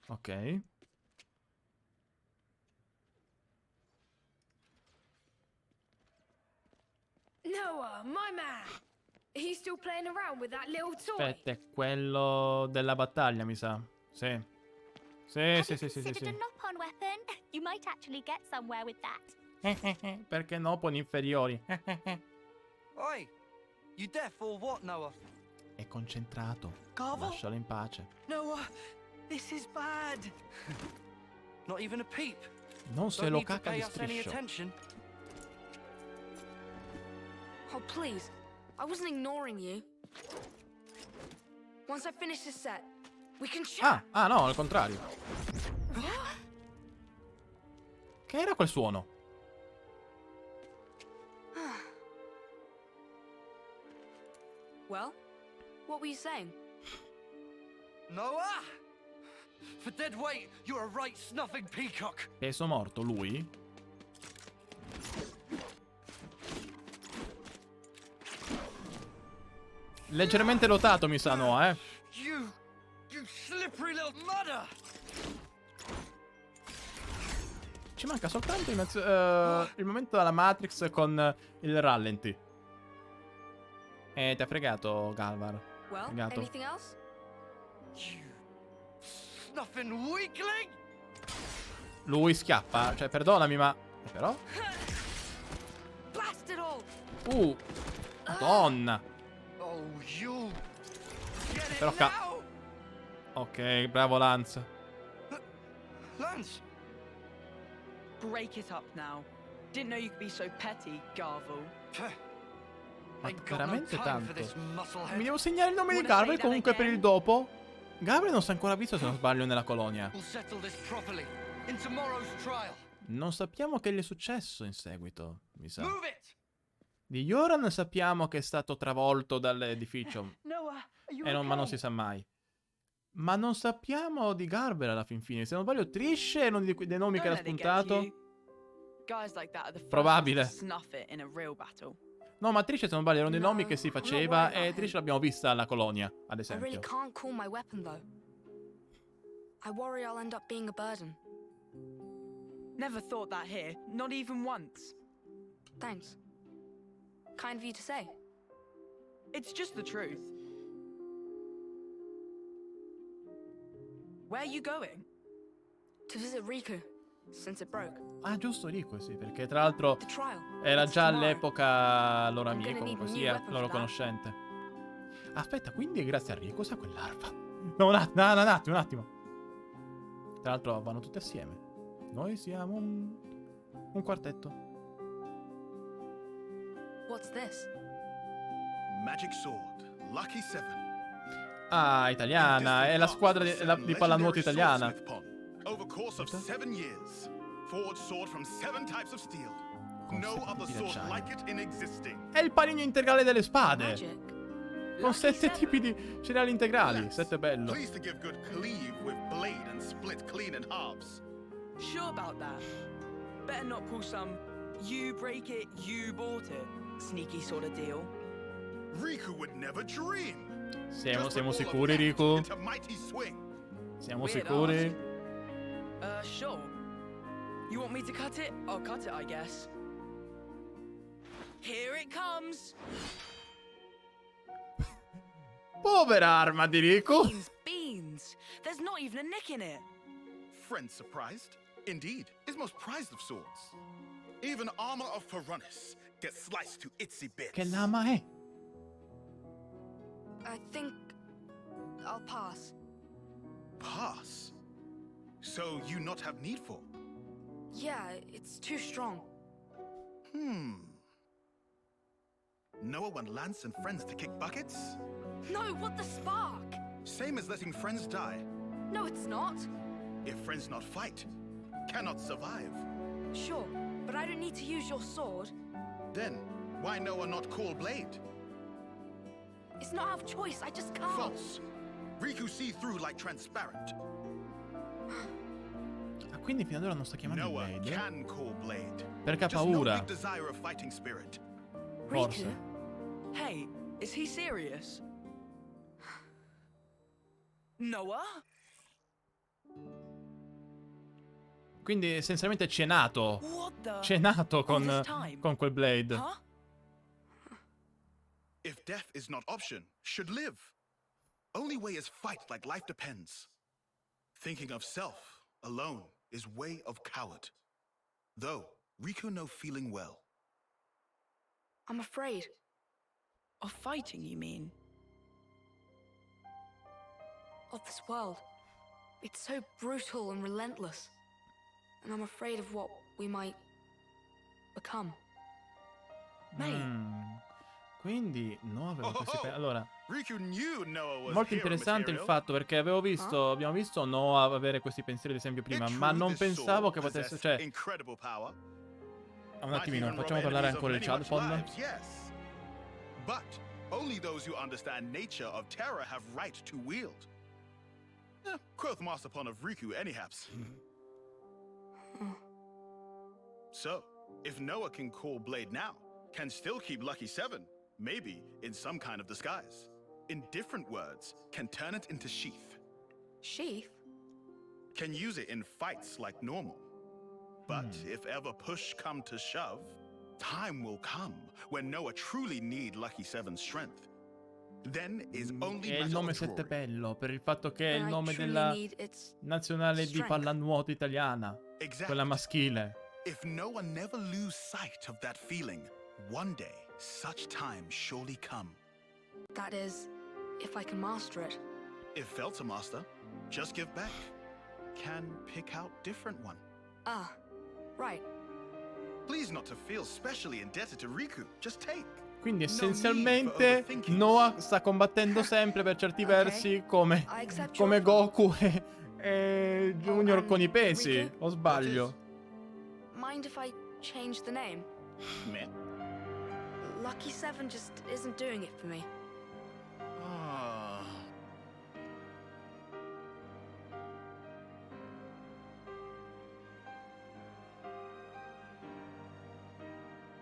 Ok. Noah, my man. Are you still playing around with that little toy? Aspetta, è quello della battaglia, mi sa. Sì. Sì, sì, sì, sì, sì, Considered a sì. knock-on weapon. You might actually get somewhere with that. Perché no, poni inferiori. Oi! You deaf or what, Noah? È concentrato. Carvel? Lascialo in pace. Noah, this is bad. Not even a peep. Non se Don't lo need to cacca pay di us any striscio. attention. Oh, please. I wasn't ignoring you. Once I finish this set, we can chat. Ah, no, al contrario. Che era quel suono? Well, what were you saying? Noah! For dead weight, you're a right snuffing peacock. Peso morto, lui? Leggermente lotato, mi sa, no, eh? You slippery little mudder! Ci manca soltanto il momento della Matrix con il rallenti. Ti ha fregato, Galvar. Well, Fregato. anything else? You snuffing weakling! Lui schiappa. Cioè, perdonami, ma... Però... Blast it all! Madonna. Oh, you. Get it Però now! Ok, bravo Lance. Lance! Break it up now. Didn't know you could be so petty, Garvel. Ma Ain't got no veramente time for this tanto. musclehead. Mi devo segnare il nome di Wanna Gabriel say that comunque per il again? dopo. Gabriel non si è ancora visto, se non sbaglio, nella colonia. We'll settle this properly in tomorrow's trial. Non sappiamo che gli è successo in seguito, mi sa. Move it! Di Yoran sappiamo che è stato travolto dall'edificio, Noah, are you ma non si sa mai. Ma non sappiamo di Garber alla fin fine. Se non sbaglio, Trish è uno dei nomi che era spuntato. Guys like that are the first Probabile. ones to snuff it in a real battle. No, ma Trish, se non sbaglio, era uno dei nomi No, che si I'm not faceva. worried E about Trish him. l'abbiamo vista alla colonia, ad I really esempio. can't call my weapon, though. I worry I'll end up being a burden. Never thought that here, not even once. Thanks. Kind of you to say. It's just the truth. Where are you going? To visit Riku, since it broke. Ah, giusto, Rico, sì, perché tra l'altro The trial. era It's già tomorrow. all'epoca loro I'm gonna amico, need a così new è weapon loro for that. conoscente. Aspetta, quindi è grazie a Rico sa quell'arpa. No, un attimo. Tra l'altro vanno tutti assieme. Noi siamo un quartetto. What's this? Magic Sword, Lucky 7. Ah, italiana, è la squadra di pallanuoto italiana. Over course of 7 years, forged sword from 7 types of steel. No other sword like it in existing. È il panino integrale delle spade. Magic. Con 7 tipi di cereali integrali. 7 è bello. Pleased to give good cleave with blade and split clean in halves. Sure about that. Better not pull some you break it, you bought it sneaky sort of deal. Riku would never dream. Siamo Just put all of sicuri, that Riku? into mighty swing. Siamo Weird sicuri? Sure. You want me to cut it? I'll cut it, I guess. Here it comes. Povera arma di Riku. Beans. There's not even a nick in it. Friend surprised? Indeed, is most prized of swords. Even armor of Ferronis gets sliced to itsy bits. Che lama è? I think I'll pass. Pass? So you not have need for? Yeah, it's too strong. Noah want Lance and friends to kick buckets? No, what the spark? Same as letting friends die. No, it's not. If friends not fight, cannot survive. Sure, but I don't need to use your sword. Then, why Noah not call blade? It's not out of choice, I just can't. False. Riku see through like transparent. Ah, quindi fino ad ora non sta chiamando Noah Blade? can call blade. Perché ha Just no paura. big desire of fighting spirit. Forse. Hey, is he serious? Noah? Quindi essenzialmente c'è nato. What the? C'è nato All this time? con quel Blade. Huh? If death is not option, should live. Only way is fight like life depends. Thinking of self alone is way of coward. Though, Riku no feeling well. I'm afraid. Of fighting, you mean? Of this world. It's so brutal and relentless. And I'm afraid of what we might become. Mate. Quindi no, avevo questi Oh, allora, Riku knew Noah was molto hero interessante il material. fatto perché abbiamo visto Noah avere questi pensieri ad esempio prima, It's ma true non this pensavo sword che potesse, possessed cioè, incredible power. un Might attimino, even facciamo rob parlare enemies of ancora il many much Chadfond. lives, yes. But only those who understand nature of terror have right to wield. Quoth Master Pon of Riku anyhaps. So, if Noah can call Blade now, can still keep Lucky 7, maybe in some kind of disguise. In different words, can turn it into sheath. Sheath? Can use it in fights like normal. But if ever push come to shove, time will come when Noah truly need Lucky 7's strength. Then is only È il matter nome of drawing. Settebello per il fatto che è il I nome truly della need its nazionale di strength. pallanuoto italiana, Exactly. quella maschile. If Noah never lose sight of that feeling, one day such time surely come. That is, if I can master it. If failed to master, just give back. Can pick out different one. Ah, right. Please not to feel specially indebted to Riku. Just take. Quindi No need for essenzialmente overthinking. Noah sta combattendo sempre per certi versi come, I accept come your offer. Goku e Junior and con i pesi, Riku? o sbaglio? Mind if I change the name? Meh. Lucky Seven just isn't doing it for me. Ah.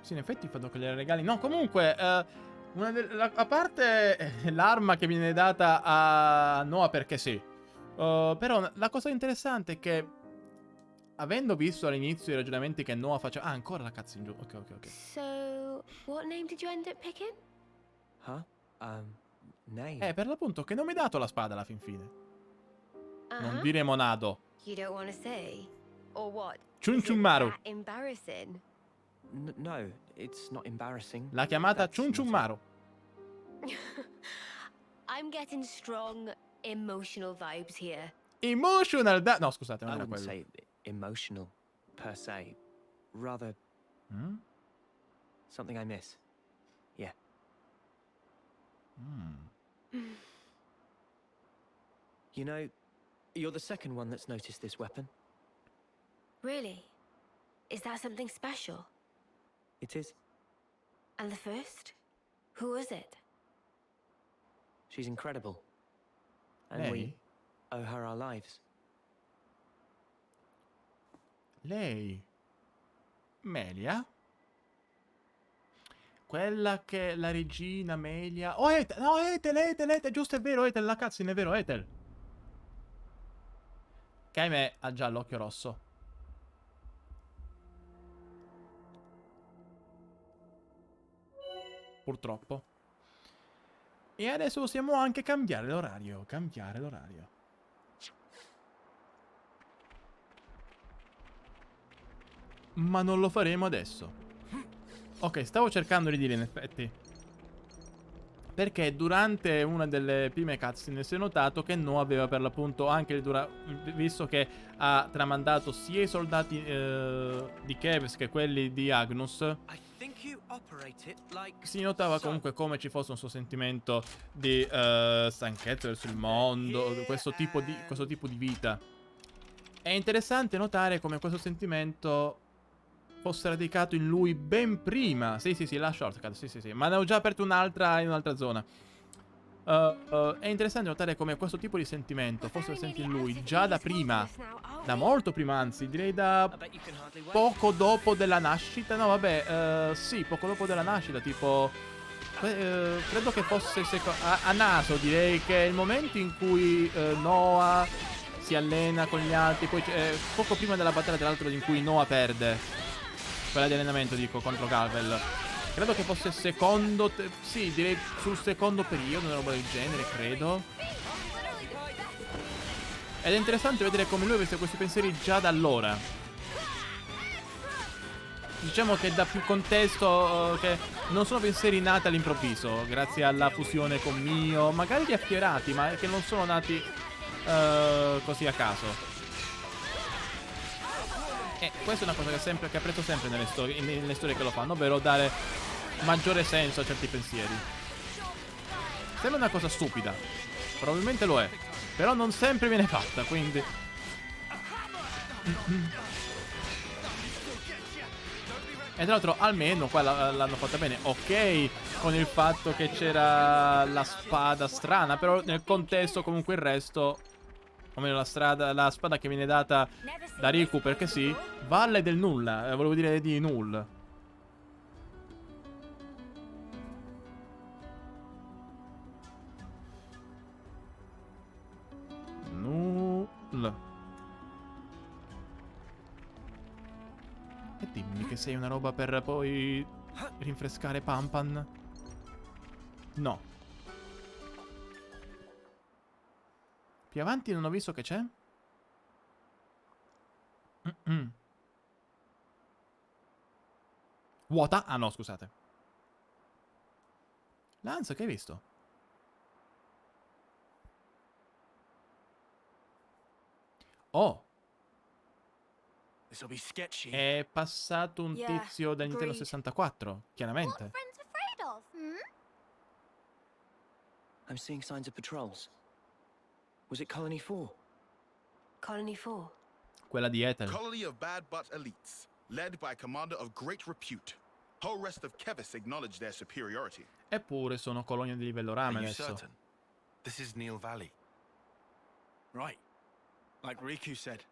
Sì, in effetti fanno che le regali. No, comunque, a parte l'arma che viene data a Noah perché sì. Però la cosa interessante è che, avendo visto all'inizio i ragionamenti che Noah faceva... Ah, ancora la cutscene giù. Ok, ok, ok. So, what name did you end up picking? Huh? Name? Per l'appunto, che non mi ha dato la spada alla fin fine. Non Uh-huh. dire Monado. You don't want to say? Or what? Chun Is it Chun Maru. that embarrassing? No, it's not embarrassing. L'ha chiamata That's Chun Chun not Maru. I'm getting strong emotional vibes here. Emotional No, scusate, it. non I era wouldn't quello. say emotional, per se. Rather, Mm? something I miss. Yeah. Mm. You know, you're the second one that's noticed this weapon. Really? Is that something special? It is. And the first? Who was it? She's incredible. And Lei? we owe her our lives. Lei? Melia? Quella che la regina Melia... Oh, Ethel! No, Ethel, giusto, è vero, Ethel, la cutscene, è vero, Ethel. Che ahimè ha già l'occhio rosso. Purtroppo. E adesso possiamo anche cambiare l'orario. Ma non lo faremo adesso. Ok, stavo cercando di dire in effetti. Perché durante una delle prime cutscene si è notato che Noah aveva per l'appunto anche visto che ha tramandato sia i soldati di Kevs che quelli di Agnus. I think you operate it like Si notava so. comunque come ci fosse un suo sentimento di stanchezza verso il mondo, questo tipo di vita. È interessante notare come questo sentimento fosse radicato in lui ben prima. Sì, la shortcut, sì. Ma ne ho già aperto un'altra in un'altra zona. È interessante notare come questo tipo di sentimento fosse presente in lui già da prima. Da molto prima, anzi, direi da I bet you can hardly wait. poco dopo della nascita. No, vabbè, sì, poco dopo della nascita, tipo... credo che fosse a naso, direi che è il momento in cui Noah si allena con gli altri. Poi poco prima della battaglia, tra l'altro, in cui Noah perde. Quella di allenamento, dico, contro Galvel. Credo che fosse il secondo... sì, direi sul secondo periodo, una roba del genere, credo. Ed è interessante vedere come lui avesse questi pensieri già da allora. Diciamo che dà più contesto, che non sono pensieri nati all'improvviso, grazie alla fusione con Mio, magari riaffiorati, ma che non sono nati così a caso. E questa è una cosa che apprezzo sempre nelle storie che lo fanno, ovvero dare maggiore senso a certi pensieri. Sembra una cosa stupida, probabilmente lo è, però non sempre viene fatta, quindi... E tra l'altro almeno qua l'hanno fatta bene. Ok, con il fatto che c'era la spada strana, però nel contesto comunque il resto, o meno la spada che viene data da Riku perché sì, valle del nulla, volevo dire di null. Null. E dimmi che sei una roba per poi rinfrescare Pampan. No. Più avanti non ho visto che c'è. Vuota? Ah no, scusate. Lance, che hai visto? Oh, This'll be sketchy. è passato un Yeah, tizio del Nintendo agreed. 64, chiaramente. What friends afraid of? I'm seeing signs of patrols. Was it Colony 4? Colony 4. Quella di Ethel. Colony of bad but elites, led by a commander of great repute. Whole rest of Kevis acknowledge their superiority. Eppure sono colonie di livello rame Are you adesso. certain? This is Neil Valley. Right. Like Riku said.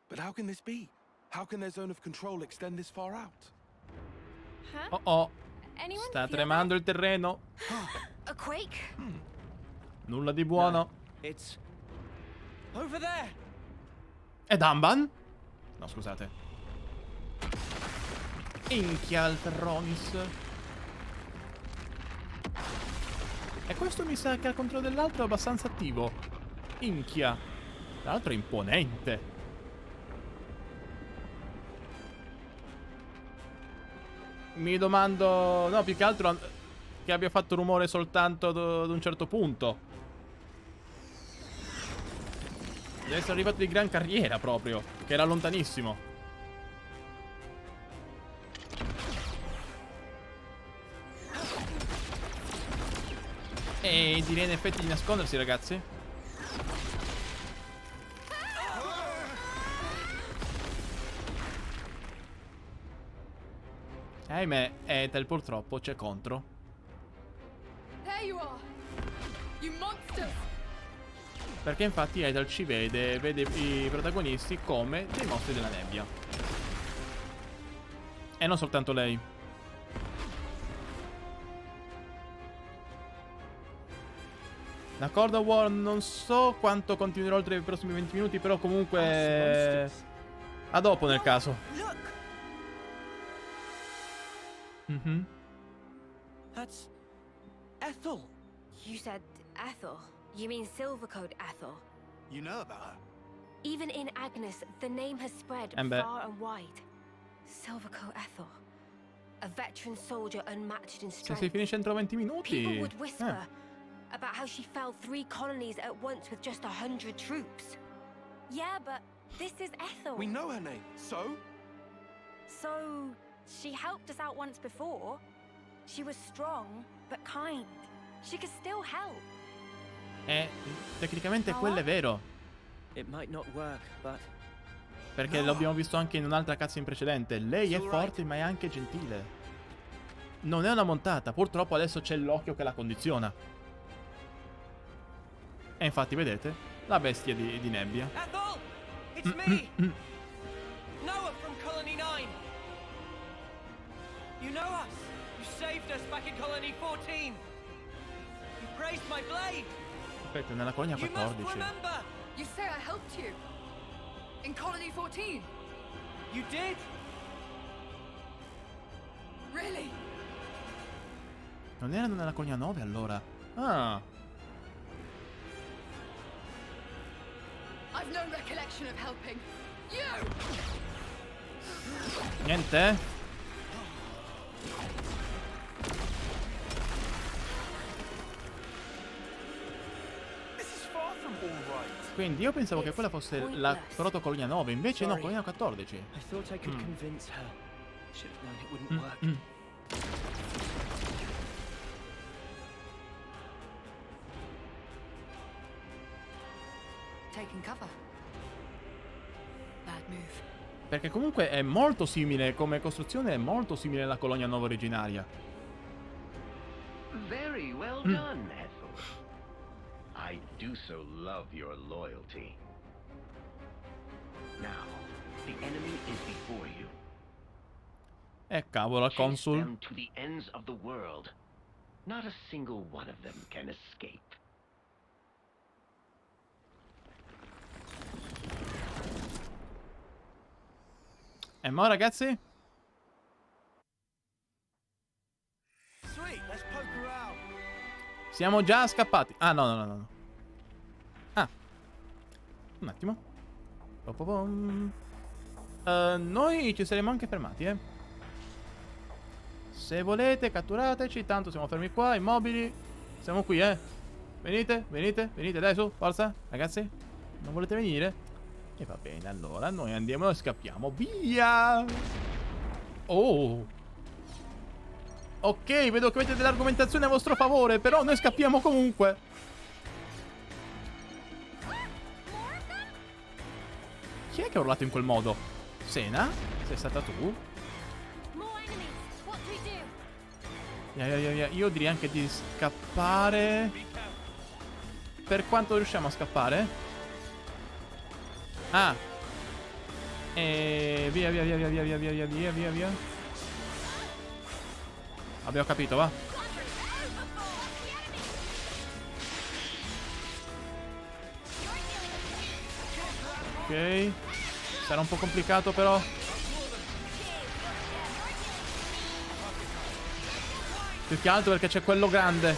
But how can this be? How can their zone of control extend this far out? Huh? Oh oh, Anyone sta feel tremando il terreno. A quake? Nulla di buono. It's over there. È Danban? No, scusate. Inchia il Ferronis. E questo mi sa che al controllo dell'altro è abbastanza attivo. Inchia. L'altro è imponente. Mi domando... No, più che altro che abbia fatto rumore soltanto ad un certo punto. Deve essere arrivato di gran carriera proprio, che era lontanissimo. E direi in effetti di nascondersi, ragazzi. Ahimè, Ethel purtroppo c'è contro. There you are! You monsters! Perché infatti Ethel ci vede i protagonisti come dei mostri della nebbia. E non soltanto lei. D'accordo, War, non so quanto continuerò oltre i prossimi 20 minuti, però comunque... A dopo nel caso. Look! Mhm. That's Ethel. You said Ethel. You mean Silvercoat Ethel. You know about her. Even in Agnes, the name has spread And bet. far and wide. Silvercoat Ethel. A veteran soldier unmatched in Se si strength. finisce entro 20 minuti... People would whisper about how she felled 3 colonies at once with just 100 troops. Yeah, but this is Ethel. We know her name. So? So, she helped us out once before. She was strong, but kind. She could still help. Tecnicamente quello è vero. It might not work, but Perché l'abbiamo visto anche in un'altra cutscene precedente. Lei è forte ma è anche gentile. Non è una montata. Purtroppo adesso c'è l'occhio che la condiziona. E infatti vedete la bestia di nebbia. Ethel, it's me, Noah from Colony 9. You know us. You saved us back in Colony 14. You praised my blade. Aspetta, nella colonia You must 14. remember. You say I helped you? In Colony 14? You did. Really? Non erano nella colonia 9 allora? Ah. I've no recollection of helping. You! Niente? This is far from all right. Quindi io pensavo che quella fosse la protocolonia 9, invece no, Sorry. colonia 14. I thought I could convince her. Should have known it wouldn't work. Taking cover. Bad move. Perché comunque è molto simile, come costruzione è molto simile alla colonia 9 originaria. Very well done, Ethel. I do so love your loyalty. Now, the enemy is before you. Cavolo, al Chase consul. them to the ends of the world. Not a single one of them can escape. E mo ragazzi? Sweet, let's poke her out. Siamo già scappati. Ah, no. Ah. Un attimo. Noi ci saremo anche fermati, Se volete, catturateci. Tanto siamo fermi qua, immobili. Siamo qui, Venite, venite, venite, dai, su, forza. Ragazzi, non volete venire? E va bene, allora noi andiamo e scappiamo. Via! Oh! Ok, vedo che avete dell'argomentazione a vostro favore, però noi scappiamo comunque. Chi è che ha urlato in quel modo? Sena? Sei stata tu? Via. Io direi anche di scappare. Per quanto riusciamo a scappare? Ah. E via. Abbiamo capito, va. Ok. Sarà un po' complicato però. Più che altro perché c'è quello grande.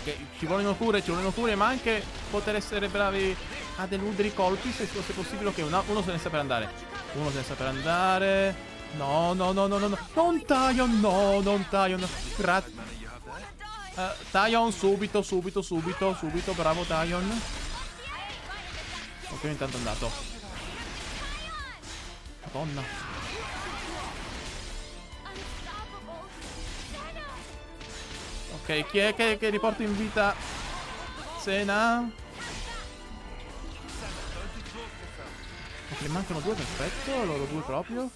Che ci vogliono cure, ma anche poter essere bravi ad eludere i colpi se fosse possibile. Ok, uno se ne sta per andare. Uno se ne sta per andare. No. Non Taion, no, non Taion. Grazie. Taion, subito. Bravo Taion. Ok, intanto è andato. Madonna. Ok, chi è che riporta in vita Sena? Ok, mancano due, perfetto. Loro due proprio.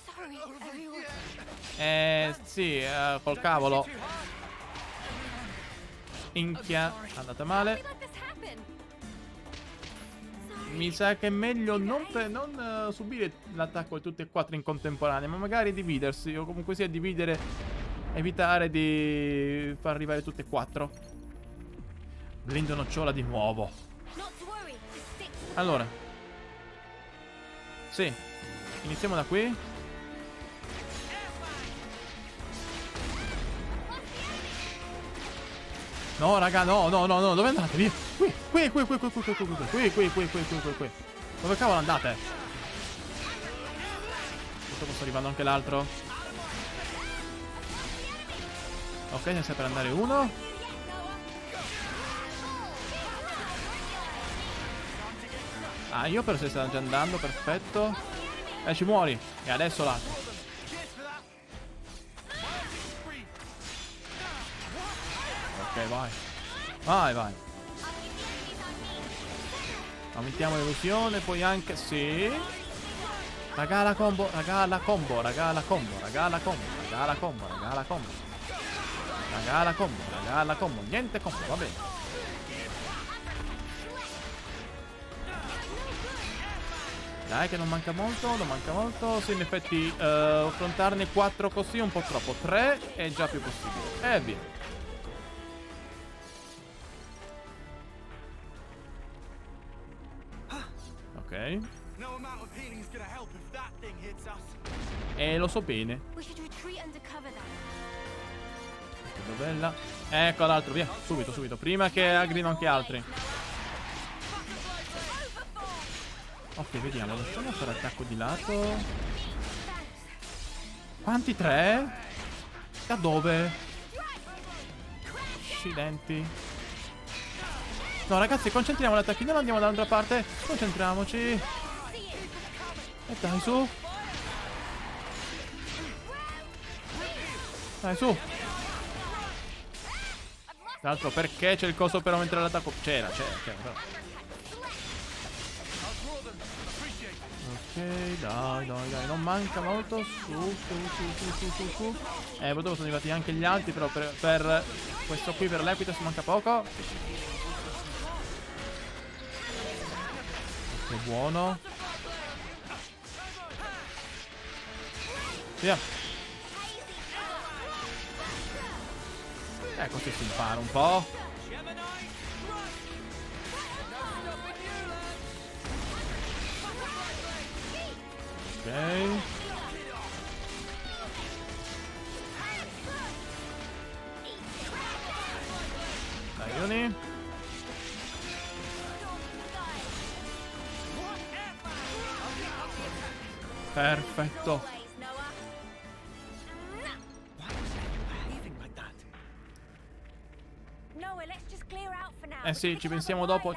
Sì, col cavolo. Inchia, è andata male. Mi sa che è meglio non subire l'attacco di tutti e quattro in contemporanea, ma magari dividersi, o comunque sia dividere. Evitare di far arrivare tutte e quattro. Blindo nocciola di nuovo. Allora. Sì. Iniziamo da qui. No, raga, no. Dove andate? Via. Qui. Dove cavolo andate? Dopo sta arrivando anche l'altro. Ok, ne sta per andare uno. Ah, io per se sta già andando, perfetto. Ci muori. E adesso l'altro. Ok, vai. Aumentiamo l'illusione, poi anche... Sì. Raga la combo. Niente combo, va bene. Dai che non manca molto. Sì, in effetti affrontarne 4 così è un po' troppo. 3 è già più possibile. E via. Ok. Lo so bene. Bella. Ecco l'altro, via. Subito. Prima che aggrino anche altri. Ok, vediamo. Lasciamo fare attacco di lato. Quanti? 3? Da dove? Accidenti. No, ragazzi, concentriamo l'attacco. Non andiamo dall'altra parte. Concentriamoci. E dai, su. Dai, su. Tra l'altro, perché c'è il coso per aumentare l'attacco? C'era però. Ok, dai, non manca molto. Su. Dopo sono arrivati anche gli altri, però per questo qui, per l'Equitas, manca poco. Che buono. Via. Così si impara un po'. Ok. Dai, Uni. Perfetto. let's just clear out for now. Eh sì, ci pensiamo dopo,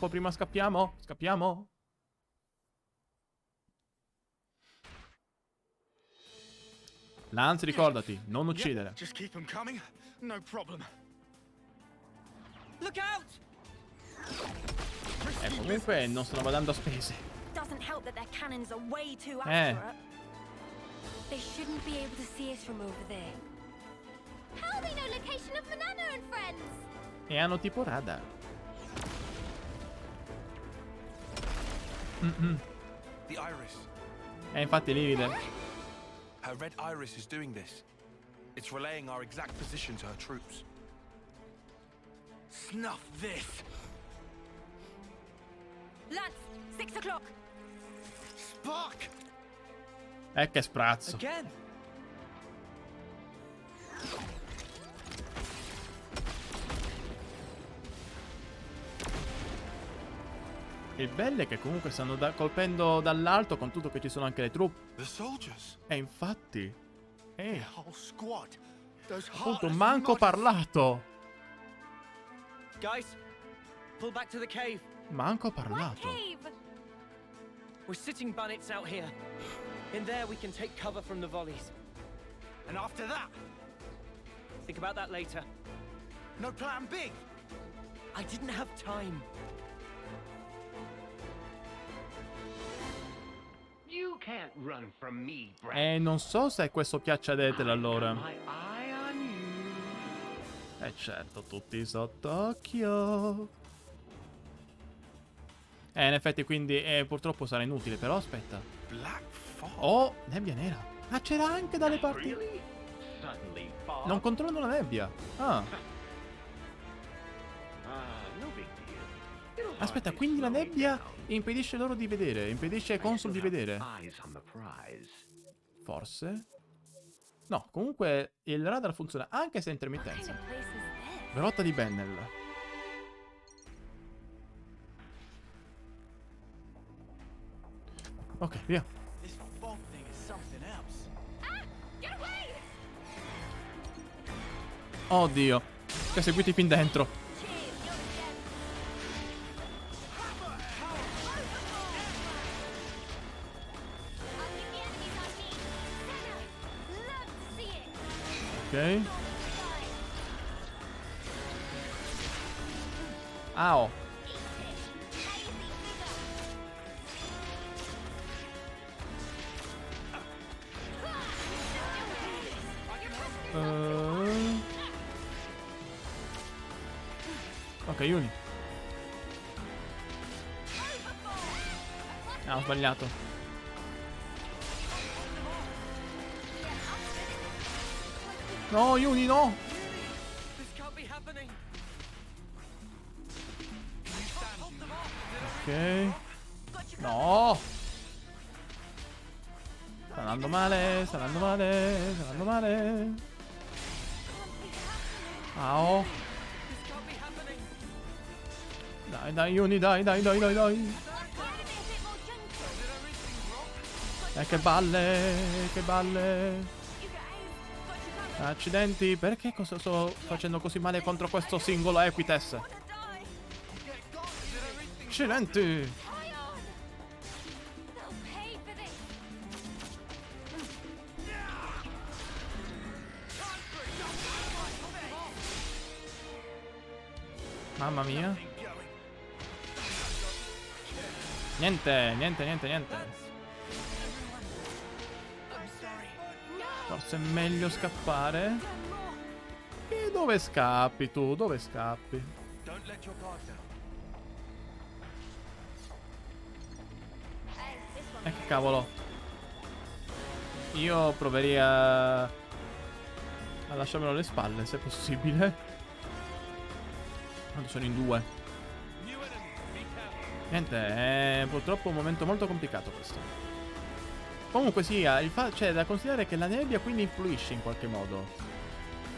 prima scappiamo. Scappiamo. Lance, ricordati, non uccidere. Just keep them coming. No problem. Look out! E comunque non stanno badando a spese. Doesn't help that their cannons are way too Eh. accurate. They shouldn't be able to see us from over there. How do they know location of Manana and friends? E hanno tipo radar. The iris. E infatti lì vede. Her red iris is doing this. It's relaying our exact position to her troops. Snuff this. Lance, 6 o'clock. Spark! Che sprazzo. Again. Il bello è che comunque stanno colpendo dall'alto con tutto che ci sono anche le truppe. The soldiers. E infatti. The whole squad. Those Appunto, heartless manco nods. parlato. Guys, pull back to the cave. Manco What parlato. cave? We're sitting bunnets out here. In there we can take cover from the volleys. And after that, Think about that later. no plan B. I didn't have time. You can't run from me, Brad. E non so se questo piaccia a Ethel allora. My eye on you. Certo, tutti sott'occhio. In effetti quindi purtroppo sarà inutile, però aspetta. Black fog. Oh, nebbia nera. Ah, c'era anche dalle parti. Really? Suddenly fog. Non controllano la nebbia. Ah, No big deal. It'll aspetta, hardly quindi la slow me nebbia down. impedisce loro di vedere, impedisce ai Consul di vedere. Eyes on the prize. Forse? No, comunque il radar funziona anche se è What kind intermittenza. of place is this? Grotta di Bennel. Ok, via. This fog thing is something else. Get away! Oddio. Che seguiti fin dentro. Cheers, you're the gem. I'll keep the enemies on me. Senna, love to see it. Ok. Ao. Ok, Uni. Ah, ho sbagliato. No, Uni, no! This can't be happening. Ok. No! Sta andando male, sta andando male, sta andando male. Ao. This can't be happening. Dai, dai, Uni, dai, dai, dai, dai, dai. Try to be a bit more gentle. Che balle, che balle. You guys, got you covered. Accidenti, perché cosa sto facendo così male contro questo singolo Equites? Wanna die? Accidenti! Try on. They'll pay for this. Mamma mia. Niente, niente, niente, niente. Forse è meglio scappare. E dove scappi tu? Dove scappi? Don't let your guard down. Hey, this one. Che cavolo. Io proverei a lasciarmelo alle spalle, se è possibile. Quando sono in due. Niente, è purtroppo un momento molto complicato questo. Comunque sia, c'è da considerare che la nebbia quindi influisce in qualche modo.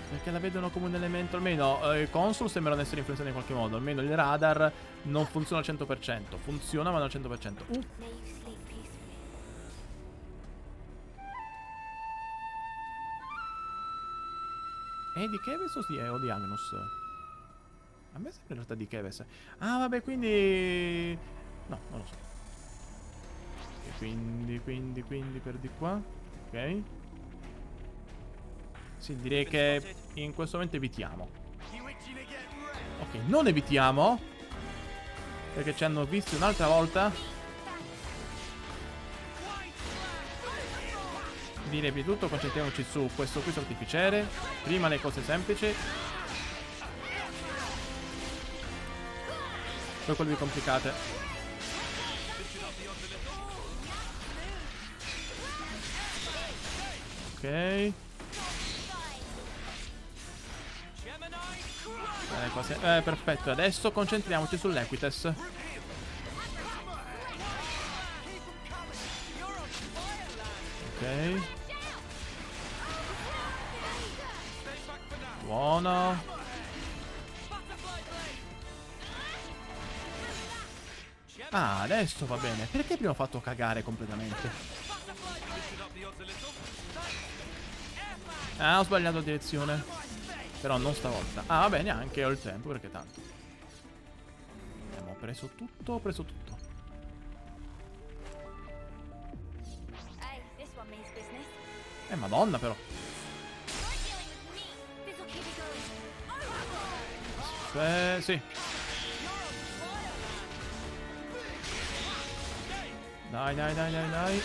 Perché la vedono come un elemento, almeno i Consul sembrano essere influenzati in qualche modo. Almeno il radar non funziona al 100%. Funziona ma non al 100%. May you sleep peacefully. E di che Vesos di o di Agnus? A me sembra in realtà di Keves. Ah, vabbè, quindi... No, non lo so. Ok, quindi per di qua. Ok. Sì, direi che in questo momento evitiamo. Ok, non evitiamo. Perché ci hanno visti un'altra volta. Direi di tutto, concentriamoci su questo qui artificiere. Prima le cose semplici. Poi quelle più complicate. Ok. Perfetto, adesso concentriamoci sull'Equites. Ok. Buono. Ah, adesso va bene. Perché prima ho fatto cagare completamente? Ah, ho sbagliato direzione. Però non stavolta. Ah, va bene, neanche ho il tempo, perché tanto. Abbiamo preso tutto, ho preso tutto. Madonna, però. Sì. Dai.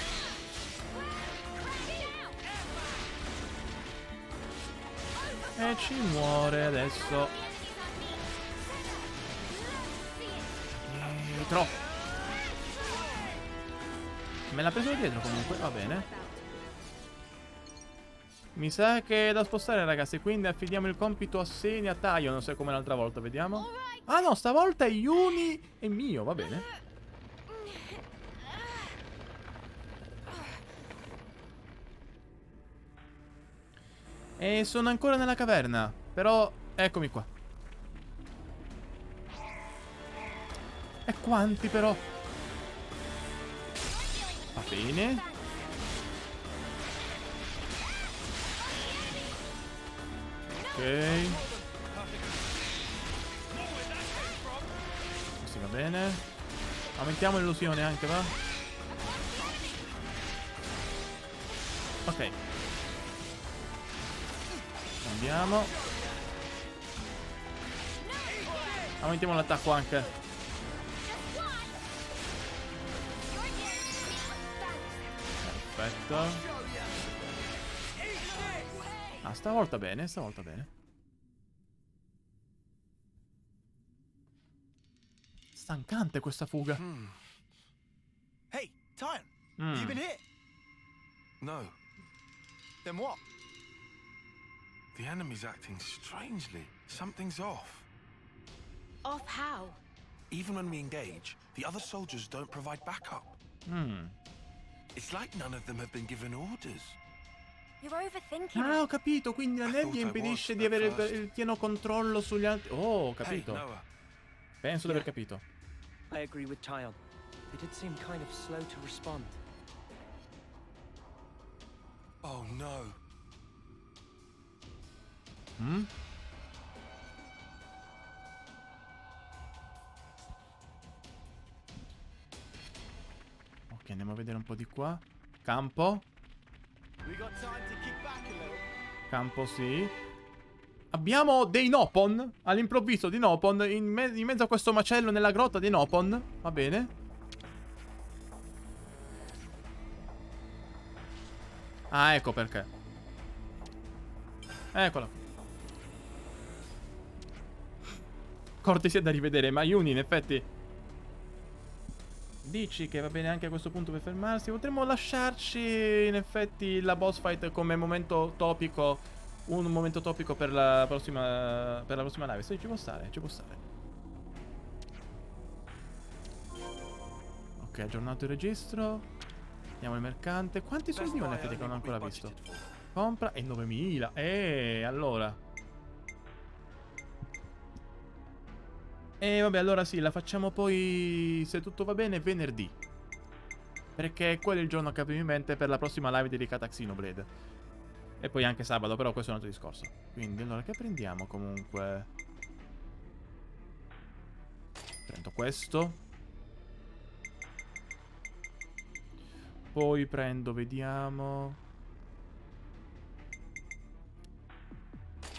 E ci muore adesso. Dietro. Me l'ha preso dietro comunque, va bene. Mi sa che è da spostare, ragazzi, quindi affidiamo il compito a Seni, a Taio, non so come l'altra volta, vediamo. Ah no, stavolta Yuni è mio, va bene. E sono ancora nella caverna, però eccomi qua. E quanti però? Va bene. Ok. Sì, va bene. Aumentiamo l'illusione anche, va? Ok. Andiamo. Aumentiamo l'attacco anche. Perfetto. Ah, stavolta bene, stavolta bene. Stancante questa fuga. Hey, Tyron, have you been hit? No. Then what? The enemy's acting strangely. Something's off. Off how? Even when we engage, the other soldiers don't provide backup. It's like none of them have been given orders. You're overthinking Ah, ho it. capito, quindi la nebbia impedisce di avere il pieno controllo sugli altri... Oh, ho capito. Penso di aver capito. I agree with Tyon. They did seem kind of slow to respond. Oh no. Ok, andiamo a vedere un po' di qua. Campo. Campo, sì. Abbiamo dei Nopon. All'improvviso di Nopon. In mezzo a questo macello nella grotta di Nopon. Va bene. Ah, ecco perché. Eccola qui. Cortesia da rivedere. Ma Yuni, in effetti... Dici che va bene anche a questo punto per fermarsi. Potremmo lasciarci in effetti la boss fight come momento topico. Un momento topico per la prossima live. Sì, ci può stare, ci può stare. Ok, aggiornato il registro. Andiamo al mercante. Quanti soldi in effetti che non ho ancora visto? Compra e 9000. Allora. E vabbè, allora sì, la facciamo poi, se tutto va bene, venerdì. Perché quello è il giorno che avevo in mente per la prossima live dedicata a Xenoblade. E poi anche sabato, però questo è un altro discorso. Quindi, allora, che prendiamo comunque? Prendo questo. Poi prendo, vediamo.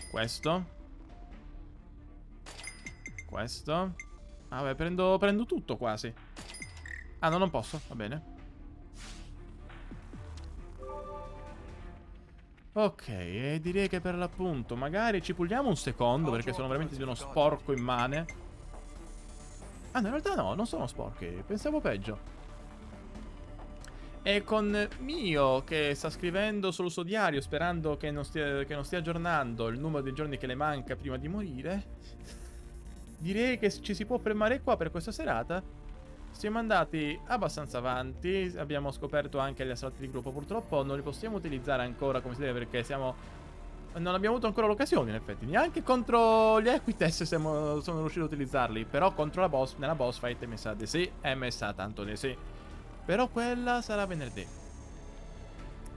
Questo. Questo. Vabbè, prendo tutto quasi. Ah, no, non posso, va bene. Ok, e direi che per l'appunto magari ci puliamo un secondo perché sono veramente di uno sporco immane. Ah, no, in realtà no, non sono sporchi, pensavo peggio. E con Mio che sta scrivendo sul suo diario sperando che non stia aggiornando il numero di giorni che le manca prima di morire, direi che ci si può fermare qua per questa serata. Siamo andati abbastanza avanti, abbiamo scoperto anche gli assalti di gruppo, purtroppo non li possiamo utilizzare ancora come si deve perché non abbiamo avuto ancora l'occasione in effetti, neanche contro gli Equites sono riusciti a utilizzarli, però contro nella boss fight mi sa di sì, e mi sa tanto di sì. Però quella sarà venerdì.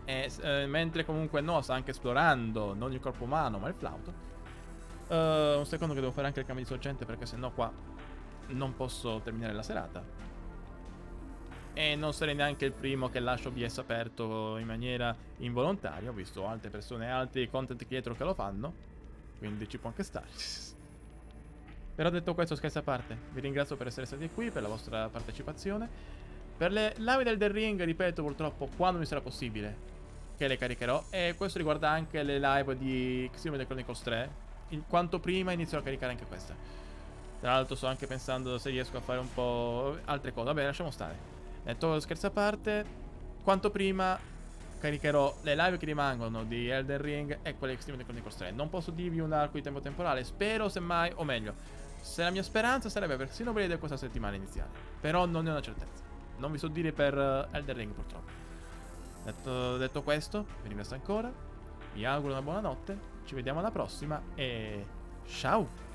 E mentre comunque no, sta anche esplorando non il corpo umano ma il flauto. Un secondo che devo fare anche il cambio di sorgente perché sennò qua non posso terminare la serata. E non sarei neanche il primo che lascio OBS aperto in maniera involontaria. Ho visto altre persone, altri content creator che lo fanno, quindi ci può anche stare. Però detto questo, scherzi a parte, vi ringrazio per essere stati qui, per la vostra partecipazione. Per le live del The Ring, ripeto, purtroppo quando mi sarà possibile che le caricherò. E questo riguarda anche le live di Xenoblade Chronicles 3. Quanto prima inizierò a caricare anche questa. Tra l'altro sto anche pensando se riesco a fare un po' altre cose. Vabbè, lasciamo stare. Detto scherzi a parte, quanto prima caricherò le live che rimangono di Elden Ring e quelle di Xenoblade Chronicles 3. Non posso dirvi un arco di tempo temporale. Spero semmai, o meglio, se la mia speranza sarebbe per Xenoblade questa settimana iniziale. Però non è una certezza. Non vi so dire per Elden Ring purtroppo. Detto questo, vi ringrazio ancora. Vi auguro una buona notte. Ci vediamo alla prossima e ciao!